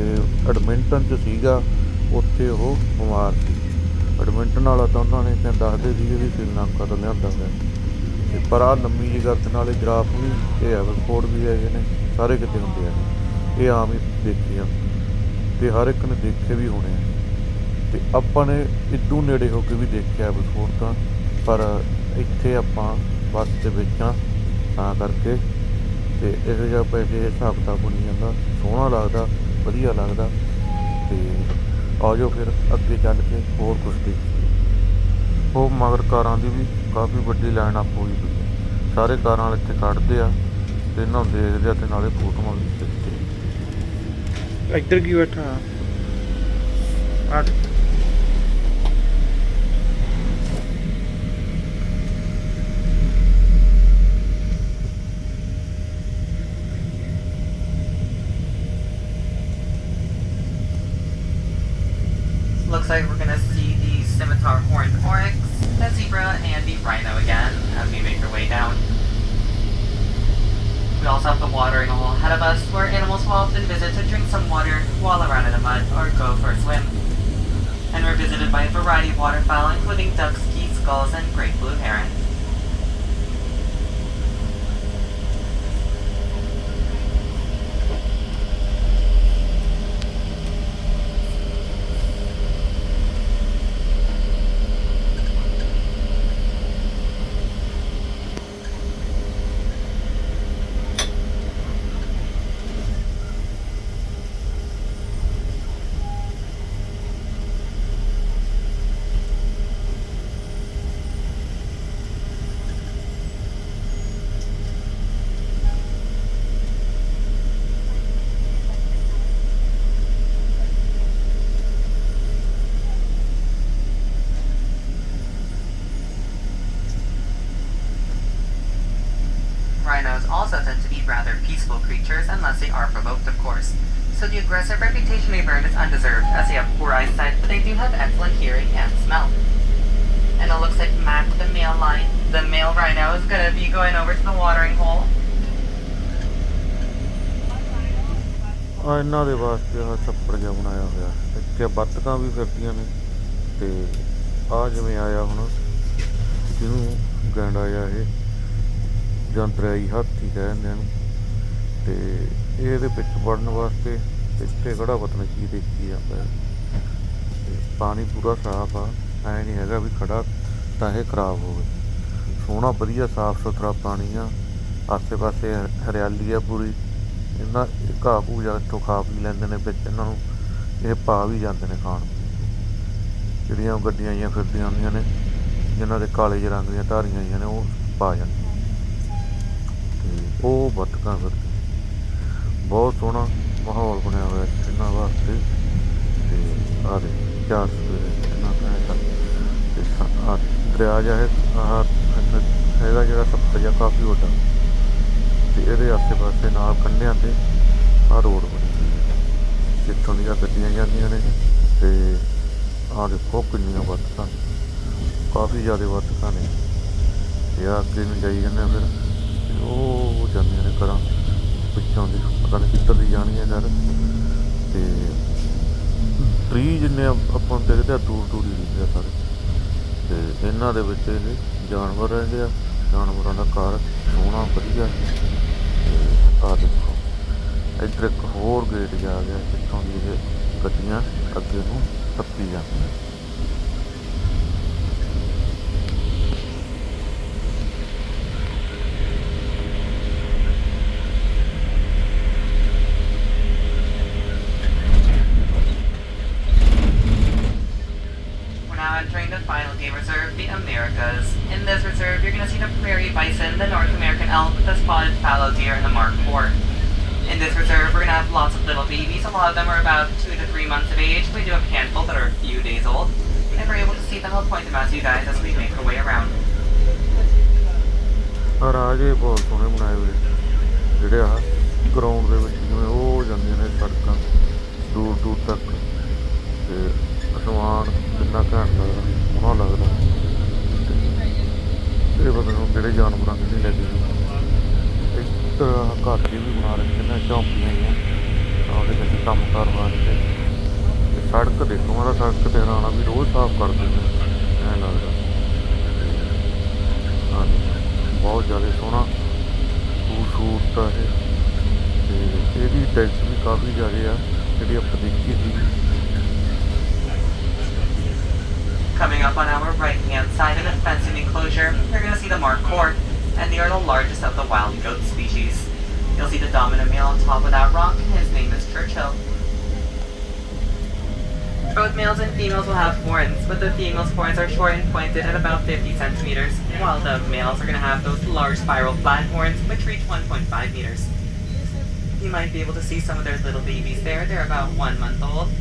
ਐਡਮਿੰਟਨ 'ਚ ਸੀਗਾ ਉੱਥੇ ਉਹ ਬਿਮਾਰ ਸੀ ਐਡਮਿੰਟਨ ਵਾਲਾ ਤਾਂ ਉਹਨਾਂ ਨੇ ਦੱਸਦੇ ਸੀਗੇ ਵੀ ਸ਼੍ਰੀਲੰਕਾ ਤੋਂ ਲਿਆਂਦਾ ਹੋਇਆ ਤੇ ਪਰ ਆਹ ਲੰਮੀ ਜਿਹੀ ਗਰਦਨ ਵਾਲੇ ਜਿਰਾਫ ਵੀ ਇਹ ਐਵਰਪੋਰਟ ਵੀ ਹੈਗੇ ਨੇ ਸਾਰੇ ਕਿਤੇ ਹੁੰਦੇ ਆ ਇਹ ਆਮ ਹੀ ਦੇਖੇ ਆ ਤੇ ਹਰ ਇੱਕ ਨੇ ਦੇਖੇ ਵੀ ਹੋਣੇ ਆ ਤੇ ਆਪਾਂ ਨੇ ਇਦੋਂ ਨੇੜੇ ਹੋ ਕੇ ਵੀ ਦੇਖਿਆ ਐਵਰਪੋਰਟ ਤਾਂ ਪਰ ਇੱਥੇ ਆਪਾਂ ਬੱਸ ਦੇ ਵਿੱਚ ਆ ਤਾਂ ਕਰਕੇ ਤੇ ਇਹੋ ਜਿਹਾ ਪੈਸੇ ਹਿਸਾਬ ਕਿਤਾਬ ਬਣੀ ਜਾਂਦਾ ਸੋਹਣਾ ਲੱਗਦਾ ਵਧੀਆ ਲੱਗਦਾ ਤੇ ਆ ਜਾਓ ਫਿਰ ਅੱਗੇ ਚੱਲ ਕੇ ਹੋਰ ਕੁਛ ਦੇਖੀਏ ਉਹ ਮਗਰ ਕਾਰਾਂ ਦੀ ਵੀ ਕਾਫੀ ਵੱਡੀ ਲਾਈਨ ਅਪ ਹੋਈ ਹੋਈ ਹੈ ਸਾਰੇ ਕਾਰਾਂ ਵਾਲੇ ਇੱਥੇ ਖੜ੍ਹਦੇ ਆ ਤੇ ਇਹਨਾਂ ਨੂੰ ਦੇਖਦੇ ਆ ਤੇ ਨਾਲੇ ਫੋਟੋਆਂ ਵੀ ਖਿੱਚਦੇ ਇੱਧਰ ਕੀ ਬੈਠਾ ਆ Looks like we're gonna see the scimitar horned oryx, the zebra, and the rhino again as we make our way down. We also have the watering hole ahead of us where animals will often visit to drink some water while around in the mud or go for a swim. And are visited by a variety of waterfowl, including ducks, geese, gulls, and great blue herons. Rhinos also tend to be rather peaceful creatures unless they are provoked, of course. So the aggressive reputation they've earned is undeserved, as they have poor eyesight, but they do have excellent hearing and smell. And it looks like Mac, the male rhino, is gonna be going over to the watering hole. ਆ ਇਹਨਾਂ ਦੇ ਵਾਸਤੇ ਆਹ ਛੱਪੜ ਜਿਹਾ ਬਣਾਇਆ ਹੋਇਆ, ਇੱਥੇ ਬੱਤਕਾਂ ਵੀ ਫਿਰਦੀਆਂ ਨੇ। ਤੇ ਆ ਜਿਵੇਂ ਆਇਆ ਹੁਣ ਜਿਹਨੂੰ ਗੈਂਡਾ ਜਿਹਾ ਇਹ ਜਾਂ ਦਰਿਆਈ ਹਾਥੀ ਕਹਿ ਦਿੰਦੇ ਇਹਨੂੰ, ਤੇ ਇਹਦੇ ਵਿੱਚ ਵੜਨ ਵਾਸਤੇ ਇੱਥੇ ਖੜਾ ਪਤਾ ਨਹੀਂ ਕੀ ਦੇਖੀ ਜਾਂਦਾ ਹੈ। ਤੇ ਪਾਣੀ ਪੂਰਾ ਸਾਫ਼ ਆ, ਐਂ ਨਹੀਂ ਹੈਗਾ ਵੀ ਖੜਾ ਤਾਂ ਇਹ ਖਰਾਬ ਹੋਵੇ। ਸੋਹਣਾ ਵਧੀਆ ਸਾਫ਼ ਸੁਥਰਾ ਪਾਣੀ ਆ, ਆਸੇ ਪਾਸੇ ਹਰਿਆਲੀ ਆ ਪੂਰੀ। ਇਹਨਾਂ ਘਾਹ ਘੂਹ ਜਾਂ ਇੱਥੋਂ ਖਾ ਪੀ ਲੈਂਦੇ ਨੇ, ਵਿੱਚ ਇਹਨਾਂ ਨੂੰ ਇਹ ਪਾ ਵੀ ਜਾਂਦੇ ਨੇ ਖਾਣ। ਜਿਹੜੀਆਂ ਗੱਡੀਆਂ ਜਿਹੀਆਂ ਫਿਰਦੀਆਂ ਹੁੰਦੀਆਂ ਨੇ ਜਿਨ੍ਹਾਂ ਦੇ ਕਾਲੇ ਜਿਹੇ ਰੰਗ ਦੀਆਂ ਧਾਰੀਆਂ ਜਿਹੀਆਂ ਨੇ, ਉਹ ਪਾ ਜਾਂਦੇ। ਤੇ ਉਹ ਬੱਤਕਾਂ ਫਿਰਦੀਆਂ। ਬਹੁਤ ਸੋਹਣਾ ਮਾਹੌਲ ਬਣਿਆ ਹੋਇਆ ਇਹਨਾਂ ਵਾਸਤੇ। ਤੇ ਆਹ ਦੇ ਚਾਰ ਸਵੇਰੇ ਇਹਨਾਂ ਤੇ ਆਹ ਦਰਿਆ ਜਿਹਾ ਆਹ ਹੈਗਾ ਜਿਹੜਾ ਸੱਤ ਜਿਹਾ ਕਾਫੀ ਵੱਡਾ, ਤੇ ਇਹਦੇ ਆਸੇ ਪਾਸੇ ਨਾਲ ਕੰਢਿਆਂ 'ਤੇ ਆਹ ਰੋਡ ਬਣੀ ਹੋਈ ਹੈ ਜਿੱਥੋਂ ਦੀਆਂ ਗੱਡੀਆਂ ਜਾਂਦੀਆਂ ਨੇ। ਤੇ ਆਹ ਦੇਖੋ ਕਿੰਨੀਆਂ ਬੱਤਕਾਂ, ਕਾਫੀ ਜ਼ਿਆਦਾ ਬੱਤਕਾਂ ਨੇ। ਤੇ ਆਹ ਅੱਗੇ ਨੂੰ ਜਾਈ ਜਾਂਦੇ ਫਿਰ ਉਹ ਜਾਂਦੀਆਂ ਨੇ ਘਰਾਂ ਪਿੱਛੋਂ ਦੀ, ਪਤਾ ਨਹੀਂ ਕਿੱਧਰ ਦੀ ਜਾਣੀਆਂ ਯਾਰ। ਤੇ ਟਰੀ ਜਿੰਨੇ ਆਪਾਂ ਦੇਖਦੇ ਆ ਦੂਰ ਦੂਰ ਹੀ ਦਿਖਦੇ ਆ ਸਾਰੇ। ਤੇ ਇਹਨਾਂ ਦੇ ਵਿੱਚ ਇਹ ਜਾਨਵਰ ਰਹਿੰਦੇ ਆ, ਜਾਨਵਰਾਂ ਦਾ ਘਰ ਸੋਹਣਾ ਵਧੀਆ। ਤੇ ਆਹ ਦੇਖੋ ਇੱਧਰ ਇੱਕ ਹੋਰ ਗੇਟ ਜਾ ਗਿਆ ਜਿੱਥੋਂ ਦੀ ਇਹ ਗੱਡੀਆਂ ਅੱਗੇ ਨੂੰ ਟੱਪੀ ਜਾਂਦੀਆਂ। Entering the final game reserve, the Americas. In this reserve, you're going to see the prairie bison, the North American elk, the spotted fallow deer, and the Mark IV. In this reserve, we're going to have lots of little babies. A lot of them are about 2 to 3 months of age. We do have a handful that are a few days old. If we're able to see them, I'll point them out to you guys as we make our way around. ਰਾਜੇ ਬਹੁਤ ਸੋਹਣੇ ਬਣਾਏ ਹੋਏ ਜਿਹੜੇ ਆਹ ground ਦੇ ਵਿੱਚ ਜਿਵੇਂ ਉਹ ਜਾਂਦੀਆਂ ਨੇ ਸੜਕਾਂ ਦੂਰ ਦੂਰ ਤੱਕ। ਤੇ ਅਸਮਾਨ ਕਿੰਨਾ ਘੈਂਟ ਲੱਗਦਾ, ਸੋਹਣਾ ਲੱਗਦਾ। ਇਹ ਪਤਾ ਨਹੀਂ ਕਿਹੜੇ ਜਾਨਵਰਾਂ ਕਿੰਨੀ ਲੈ ਕੇ ਗਈ। ਇੱਧਰ ਘਰ ਵੀ ਬਣਾ ਰੱਖੇ ਨੇ, ਝੌਂਪੜੀਆਂ ਜਿਹੀਆਂ ਉਹਦੇ ਵਿੱਚ ਕੰਮ ਕਾਰ ਵਾਸਤੇ। ਤੇ ਸੜਕ ਦੇਖੋ, ਮੈਂ ਤਾਂ ਸੜਕ 'ਤੇ ਹੈਰਾਨ ਵੀ ਰੋਜ਼ ਸਾਫ਼ ਕਰਦੇ ਨੇ, ਐਂ ਲੱਗਦਾ। ਹਾਂਜੀ ਬਹੁਤ ਜ਼ਿਆਦਾ ਸੋਹਣਾ ਖੂਬਸੂਰਤ ਆ ਇਹ। ਤੇ ਇਹਦੀ ਟੈਕਸ ਵੀ ਕਾਫੀ ਜ਼ਿਆਦਾ ਆ ਜਿਹੜੀ ਆਪਾਂ ਦੇਖੀ ਸੀ। Coming up on our right-hand side in the fenced enclosure, you're going to see the Mark IV, and they are the largest of the wild goat species. You'll see the dominant male on top of that rock, and his name is Churchill. Both males and females will have horns, but the female's horns are short and pointed at about 50 centimeters, while the males are going to have those large spiral flat horns, which reach 1.5 meters. You might be able to see some of their little babies there. They're about 1 month old.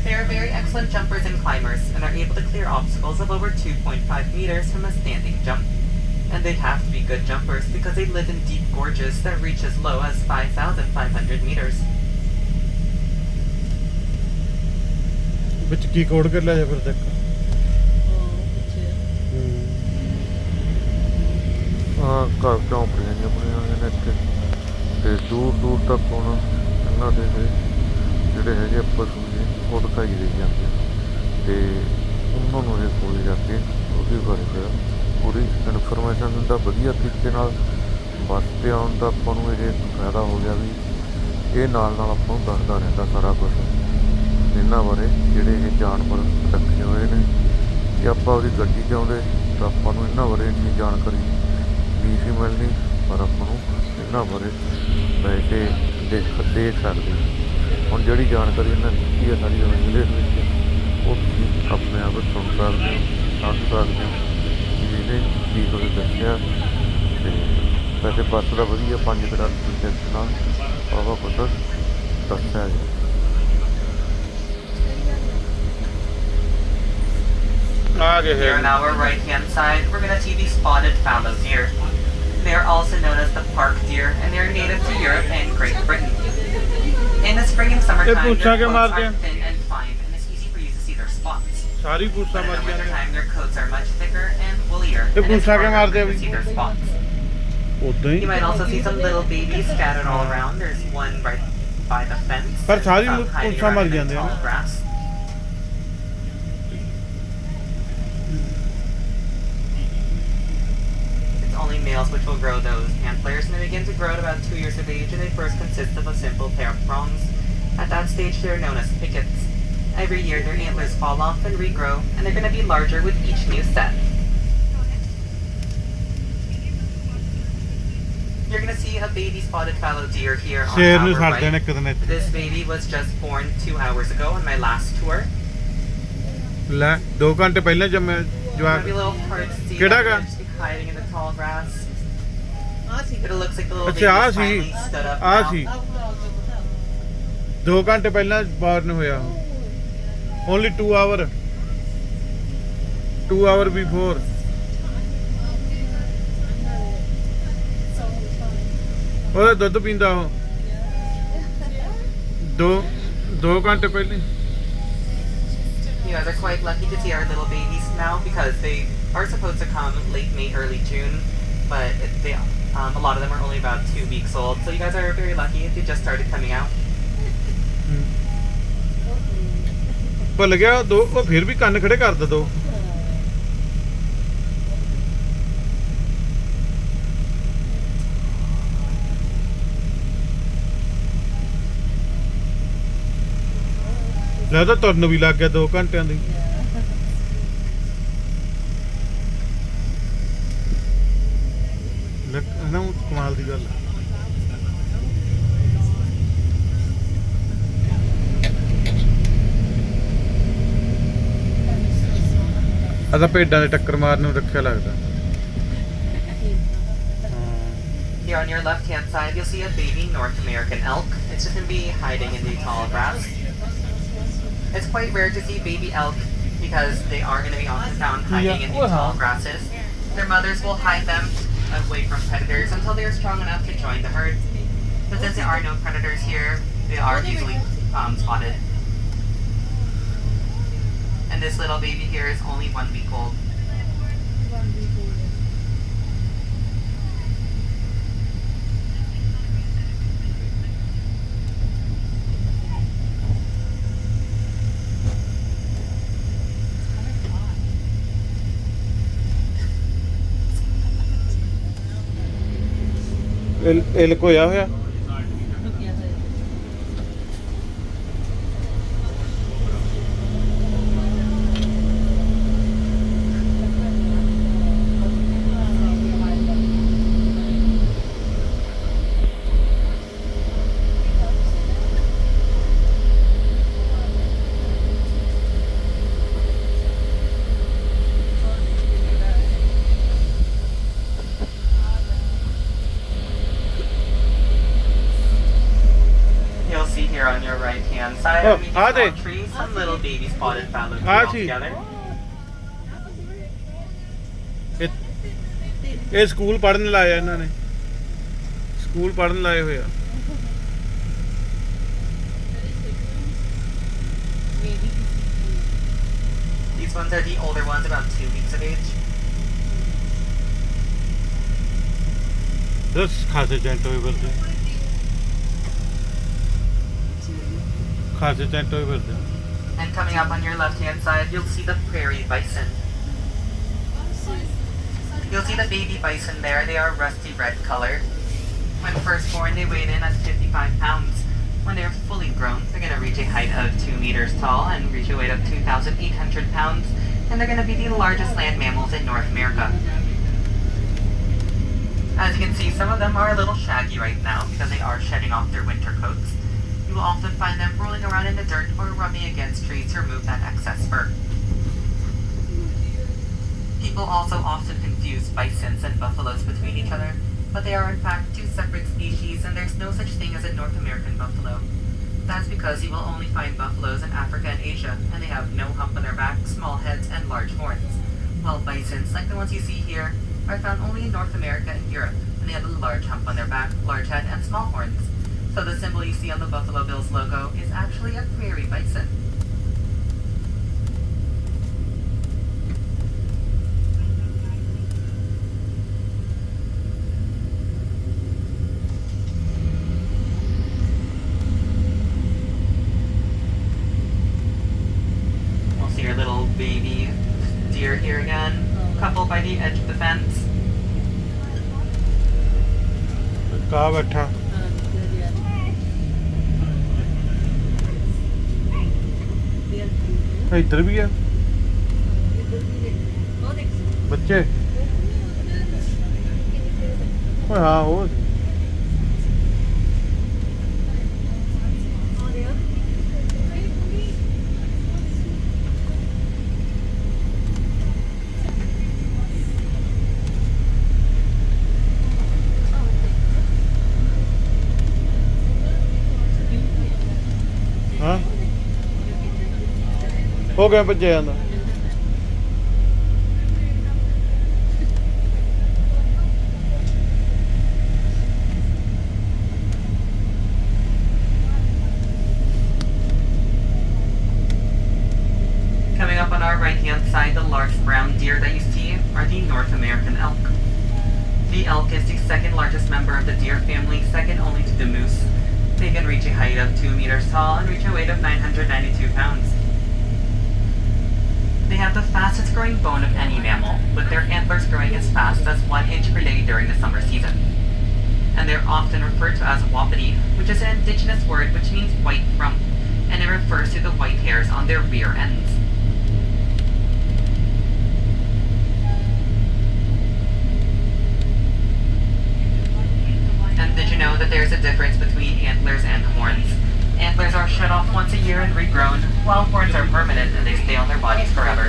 They are very excellent jumpers and climbers, and are able to clear obstacles of over 2.5 meters from a standing jump. And they have to be good jumpers because they live in deep gorges that reach as low as 5,500 meters. ਵਿੱਚ ਕੀ code ਕਰ ਲਿਆ ਫਿਰ ਤੱਕ ਘਰ ਝੌਂਪੜੀਆਂ ਜਿਹੀਆਂ ਬਣੀਆਂ ਹੋਈਆਂ ਨੇ ਇੱਥੇ। ਤੇ ਦੂਰ ਦੂਰ ਤੱਕ ਹੁਣ ਇਹਨਾਂ ਦੇ ਜਿਹੜੇ ਹੈਗੇ ਪਸ਼ੂ ਨੇ ਉਹ ਦਿਖਾਈ ਦੇ ਜਾਂਦੇ ਅਤੇ ਉਹਨਾਂ ਨੂੰ ਇਹ ਕੋਲ ਜਾ ਕੇ ਉਹਦੇ ਬਾਰੇ ਫਿਰ ਪੂਰੀ ਇਨਫੋਰਮੇਸ਼ਨ ਦਿੰਦਾ ਵਧੀਆ ਤਰੀਕੇ ਨਾਲ। ਬੱਸ 'ਤੇ ਆਉਣ ਦਾ ਆਪਾਂ ਨੂੰ ਇਹ ਫਾਇਦਾ ਹੋ ਗਿਆ ਵੀ ਇਹ ਨਾਲ ਨਾਲ ਆਪਾਂ ਨੂੰ ਦੱਸਦਾ ਰਹਿੰਦਾ ਸਾਰਾ ਕੁਛ ਇਹਨਾਂ ਬਾਰੇ ਜਿਹੜੇ ਇਹ ਜਾਨਵਰ ਰੱਖੇ ਹੋਏ ਨੇ। ਜੇ ਆਪਾਂ ਉਹਦੀ ਗੱਡੀ 'ਚ ਆਉਂਦੇ ਤਾਂ ਆਪਾਂ ਨੂੰ ਇਹਨਾਂ ਬਾਰੇ ਇੰਨੀ ਜਾਣਕਾਰੀ ਨਹੀਂ ਸੀ ਮਿਲਣੀ, ਪਰ ਆਪਾਂ ਨੂੰ ਇਹਨਾਂ ਬਾਰੇ ਵੈਸੇ ਦੇਖ ਸਕਦੇ ਹੁਣ ਜਿਹੜੀ ਜਾਣਕਾਰੀ ਇਹਨਾਂ ਨੇ ਦਿੱਤੀ ਹੈ ਸਾਰੀ ਇੰਗਲਿਸ਼ ਵਿੱਚ, ਉਹ ਤੁਸੀਂ ਆਪਣੇ ਆਪ ਸੁਣ ਸਕਦੇ ਹੋ, ਸਮਝ ਸਕਦੇ ਹੋ ਕਿ ਇਹਨੇ ਕੀ ਕੁਝ ਦੱਸਿਆ। ਅਤੇ ਵੈਸੇ ਬੱਸ ਦਾ ਵਧੀਆ 5 ਸਟਾਰ ਪ੍ਰੋਜੈਕਟ ਨਾਲ ਬਹੁਤ ਕੁਝ ਦੱਸਿਆ ਗਿਆ। Here on our right hand side, we're going to see the spotted fallow deer. They are also known as the park deer, and they are native to Europe and Great Britain. In the spring and summertime, their coats are thin and fine, and it's easy for you to see their spots. But in the wintertime, their coats are much thicker and woollier, and it's harder to see their spots. You might also see some little babies scattered all around. There's one right by the fence, hiding around in the tall grass. Only males which will grow those antlers, and they begin to grow at about 2 years of age, and they first consist of a simple pair of prongs. At that stage, they are known as pickets. Every year, their antlers fall off and regrow, and they're going to be larger with each new set. You're going to see a baby spotted fallow deer here on our right. This baby was just born 2 hours ago on my last tour. ਲੈ 2 ਘੰਟੇ ਪਹਿਲਾਂ ਜੰਮਿਆ ਜਵਾਕ ਕਿਹੜਾ ਗਾ hiding in the tall grass. It looks like the little ਅੱਛਾ baby finally stood up now. ਸੀ 2 ਘੰਟੇ ਪਹਿਲਾਂ ਬਾਰਨ ਹੋਇਆ ਓਨਲੀ 2 ਆਵਰ ਬਿਫੋਰ। ਉਹਦਾ ਦੁੱਧ ਪੀਂਦਾ ਉਹ 2 ਘੰਟੇ ਪਹਿਲੇ। You guys are quite lucky to see our little babies now because they are supposed to come late May, early June, but a lot of them are only about 2 weeks old. So you guys are very lucky. They just started coming out. ਭੁੱਲ ਗਿਆ ਉਹ ਫਿਰ ਵੀ ਕੰਨ ਖੜੇ ਕਰ ਦੋ। ਲੱਗਦਾ ਤੁਰਨ ਵੀ ਲੱਗ ਗਿਆ 2 ਘੰਟਿਆਂ ਦੀ। ਨਾ ਕਮਾਲ ਦੀ ਗੱਲ ਅਦਾ ਭੇਡਾਂ ਦੇ ਟੱਕਰ ਮਾਰਨ ਨੂੰ ਰੱਖਿਆ ਲੱਗਦਾ। Here on your left hand side, you'll see a baby North American elk. It's just going to be hiding in the tall grass. It's quite rare to see baby elk because they are going to be often found hiding in the tall grasses. Their mothers will hide them away from predators until they are strong enough to join the herd. But since there are no predators here, they are easily spotted. And this little baby here is only 1 week old. ਇਹ ਲੁਕੋਇਆ ਹੋਇਆ Here on your right hand side, we just saw trees, some little baby spotted fallow deer all together. ਇਹ school ਪੜਨ ਲਾਇਆ ਇਹਨਾਂ ਨੇ school ਪੜਨ ਲਾਏ ਹੋਇਆ। These ones are the older ones, about 2 weeks of age. This ਖਾਸੇ ਜੈਂਟ ਹੋਏ ਵਰਦੇ ਖਾਸੇ tent ਹੋਏ ਫਿਰਦੇ। And coming up on your left-hand side, you'll see the prairie bison. You'll see the baby bison there. They are rusty red color. When first born, they weighed in at 55 pounds. When they're fully grown, they're going to reach a height of 2 meters tall and reach a weight of 2,800 pounds. And they're going to be the largest land mammals in North America. As you can see, some of them are a little shaggy right now because they are shedding off their winter coats. You will often find them rolling around in the dirt or rubbing against trees to remove that excess fur. People also often confuse bisons and buffaloes between each other, but they are in fact two separate species and there's no such thing as a North American buffalo. That's because you will only find buffaloes in Africa and Asia, and they have no hump on their back, small heads, and large horns. While bisons, like the ones you see here, are found only in North America and Europe, and they have a large hump on their back, large head, and small horns. So the symbol you see on the Buffalo Bills logo is actually a prairie bison. We'll see your little baby deer here again, coupled by the edge of the fence. ਕਾ ਬੈਠਾ ਇੱਧਰ ਵੀ ਆ ਬੱਚੇ। ਓਏ ਹਾਂ ਉਹ ਹਾਂ ਹੋ ਗਿਆ ਭੱਜਿਆ ਜਾਂਦਾ। Coming up on our right-hand side, the large brown deer that you see are the North American elk. The elk is the second largest member of the deer family, second only to the moose. They can reach a height of 2 meters tall and reach a weight of 992 pounds. They have the fastest growing bone of any mammal, with their antlers growing as fast as 1 inch per day during the summer season. And they're often referred to as wapiti, which is an indigenous word which means white rump, and it refers to the white hairs on their rear ends. And did you know that there's a difference between antlers and horns? Antlers are shed off once a year and regrown, while horns are permanent and they stay on their bodies forever.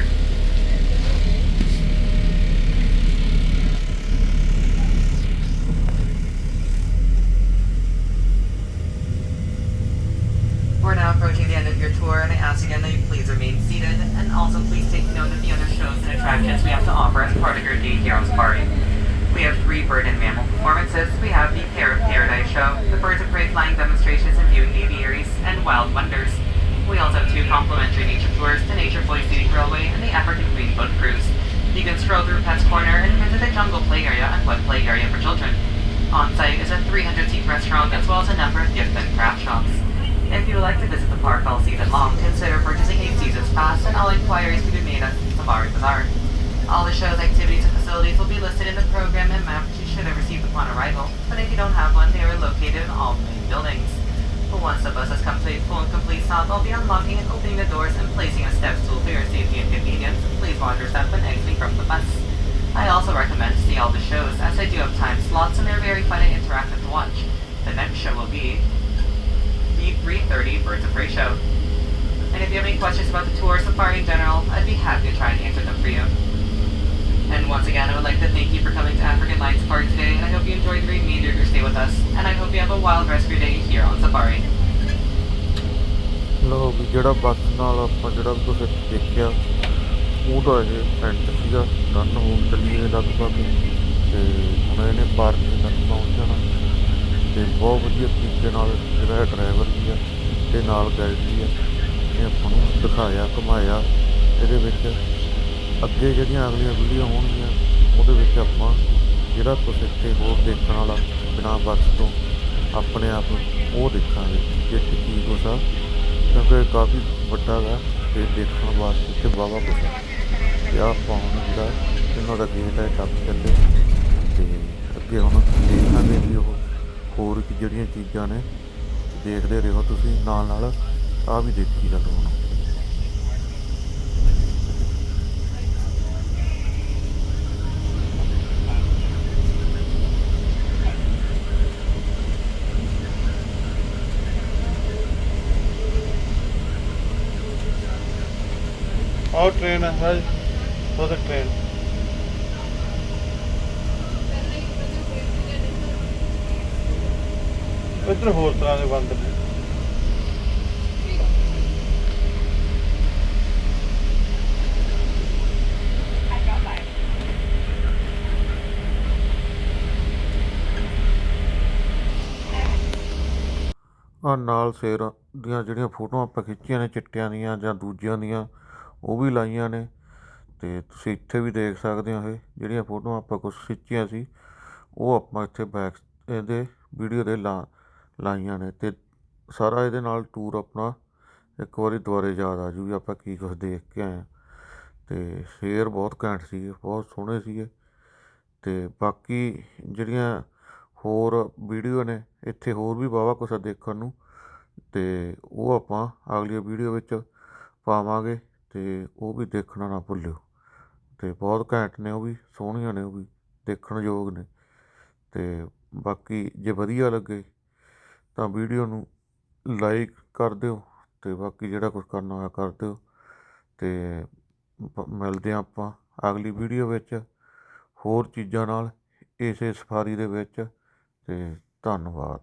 We're now approaching the end of your tour, and I ask again that you please remain seated, and also please take note of the other shows and attractions we have to offer as part of your day here on Safari. We have 3 bird and mammal performances. We have the Pair of Paradise show, the Birds of Prey flying demonstrations and viewing aviaries, and Wild Wonders. We also have 2 complimentary nature tours, the Nature Boy Scenic Railway and the African Green Boat Cruise. You can stroll through Pets Corner and visit the Jungle Play Area and Wet Play Area for children. On site is a 300-seat restaurant as well as a number of gift and craft shops. If you would like to visit the park all season long, consider purchasing a season's pass, and all inquiries can be made at Safari Bazaar. All the show's activities and facilities will be listed in the program and map which you should have received upon arrival, but if you don't have one, they are located in all the main buildings. But once the bus has come to a full and complete stop, I'll be unlocking and opening the doors and placing a step stool for your safety and convenience. Please watch your step when exiting from the bus. I also recommend to see all the shows, as they do have time slots and they're very fun and interactive to watch. The next show will be the 3:30 Birds of Prey show. And if you have any questions about the tour or safari in general, I'd be happy to try and answer them for you. And once again, I would like to thank you for coming to African Lion Safari today, and I hope you enjoyed the remainder of your stay with us, and I hope you have a wild rest of your day here on Safari. ਲੋ ਵੀ ਜਿਹੜਾ ਬੱਸ ਨਾਲ ਆਪਾਂ ਜਿਹੜਾ ਤੁਸੀਂ ਦੇਖਿਆ ਉਹਦਾ ਇਹ Saint ਸੀਗਾ run ਹੋਣ ਚੱਲੀਏ ਲਗਭਗ, ਅਤੇ ਹੁਣ ਇਹਨੇ ਪਾਰਕਿੰਗ ਤੱਕ ਪਹੁੰਚ ਜਾਣਾ, ਅਤੇ ਬਹੁਤ ਵਧੀਆ ਤਰੀਕੇ ਨਾਲ ਜਿਹੜਾ ਡਰਾਈਵਰ ਵੀ ਆ ਅਤੇ ਨਾਲ ਗਾਈਡ ਵੀ ਆ, ਇਹ ਆਪਾਂ ਨੂੰ ਦਿਖਾਇਆ ਘੁਮਾਇਆ। ਇਹਦੇ ਵਿੱਚ ਅੱਗੇ ਜਿਹੜੀਆਂ ਅਗਲੀਆਂ ਵੀਡੀਓ ਹੋਣਗੀਆਂ ਉਹਦੇ ਵਿੱਚ ਆਪਾਂ ਜਿਹੜਾ ਕੁਛ ਇੱਥੇ ਹੋਰ ਦੇਖਣ ਵਾਲਾ ਬਿਨਾਂ ਬੱਸ ਤੋਂ ਆਪਣੇ ਆਪ ਉਹ ਦੇਖਾਂਗੇ ਕਿ ਇੱਥੇ ਕੀ ਕੁਛ ਆ ਕਿਉਂਕਿ ਇਹ ਕਾਫੀ ਵੱਡਾ ਗਾ ਅਤੇ ਦੇਖਣ ਵਾਸਤੇ ਇੱਥੇ ਵਾਹਵਾ ਕੁਛ ਹੈ। ਅਤੇ ਆਹ ਆਪਾਂ ਹੁਣ ਜਿਹੜਾ ਇਹਨਾਂ ਦਾ ਗੇਟ ਹੈ ਟੱਪ ਚੱਲੇ ਅਤੇ ਅੱਗੇ ਹੁਣ ਦੇਖਾਂਗੇ ਵੀ ਉਹ ਹੋਰ ਕੀ ਜਿਹੜੀਆਂ ਚੀਜ਼ਾਂ ਨੇ। ਦੇਖਦੇ ਰਹੋ ਤੁਸੀਂ ਨਾਲ ਨਾਲ, ਆਹ ਵੀ ਦੇਖੀ ਚੱਲੋ ਹੁਣ। ਆਹ ਟ੍ਰੇਨ ਹੈ ਉਹਦਾ ਟ੍ਰੇਨ। ਇੱਧਰ ਹੋਰ ਤਰ੍ਹਾਂ ਦੇ ਬਾਂਦਰ ਨੇ। ਆਹ ਨਾਲ ਸ਼ੇਰ ਦੀਆਂ ਜਿਹੜੀਆਂ ਫੋਟੋਆਂ ਆਪਾਂ ਖਿੱਚੀਆਂ ਨੇ ਚਿੱਟਿਆਂ ਦੀਆਂ ਜਾਂ ਦੂਜਿਆਂ ਦੀਆਂ, ਉਹ ਵੀ ਲਾਈਆਂ ਨੇ। ਅਤੇ ਤੁਸੀਂ ਇੱਥੇ ਵੀ ਦੇਖ ਸਕਦੇ ਹੋ ਇਹ ਜਿਹੜੀਆਂ ਫੋਟੋਆਂ ਆਪਾਂ ਕੁਛ ਖਿੱਚੀਆਂ ਸੀ, ਉਹ ਆਪਾਂ ਇੱਥੇ ਬੈਕ ਇਹਦੇ ਵੀਡੀਓ ਦੇ ਲਾਈਆਂ ਨੇ। ਅਤੇ ਸਾਰਾ ਇਹਦੇ ਨਾਲ ਟੂਰ ਆਪਣਾ ਇੱਕ ਵਾਰੀ ਦੁਬਾਰੇ ਯਾਦ ਆ ਜੂ ਵੀ ਆਪਾਂ ਕੀ ਕੁਛ ਦੇਖ ਕੇ ਆਏ ਹਾਂ। ਅਤੇ ਸ਼ੇਰ ਬਹੁਤ ਘੈਂਟ ਸੀਗੇ, ਬਹੁਤ ਸੋਹਣੇ ਸੀਗੇ। ਅਤੇ ਬਾਕੀ ਜਿਹੜੀਆਂ ਹੋਰ ਵੀਡੀਓ ਨੇ ਇੱਥੇ ਹੋਰ ਵੀ ਵਾਹਵਾ ਕੁਛ ਦੇਖਣ ਨੂੰ, ਅਤੇ ਉਹ ਆਪਾਂ ਅਗਲੀ ਵੀਡੀਓ ਵਿੱਚ ਪਾਵਾਂਗੇ। ਅਤੇ ਉਹ ਵੀ ਦੇਖਣਾ ਨਾ ਭੁੱਲਿਓ। ਅਤੇ ਬਹੁਤ ਘੈਂਟ ਨੇ ਉਹ ਵੀ, ਸੋਹਣੀਆਂ ਨੇ ਉਹ ਵੀ, ਦੇਖਣ ਯੋਗ ਨੇ। ਅਤੇ ਬਾਕੀ ਜੇ ਵਧੀਆ ਲੱਗੇ ਤਾਂ ਵੀਡੀਓ ਨੂੰ ਲਾਈਕ ਕਰ ਦਿਓ, ਅਤੇ ਬਾਕੀ ਜਿਹੜਾ ਕੁਛ ਕਰਨਾ ਹੋਇਆ ਕਰ ਦਿਓ। ਅਤੇ ਮਿਲਦੇ ਹਾਂ ਆਪਾਂ ਅਗਲੀ ਵੀਡੀਓ ਵਿੱਚ ਹੋਰ ਚੀਜ਼ਾਂ ਨਾਲ ਇਸੇ ਸਫਾਰੀ ਦੇ ਵਿੱਚ। ਅਤੇ ਧੰਨਵਾਦ।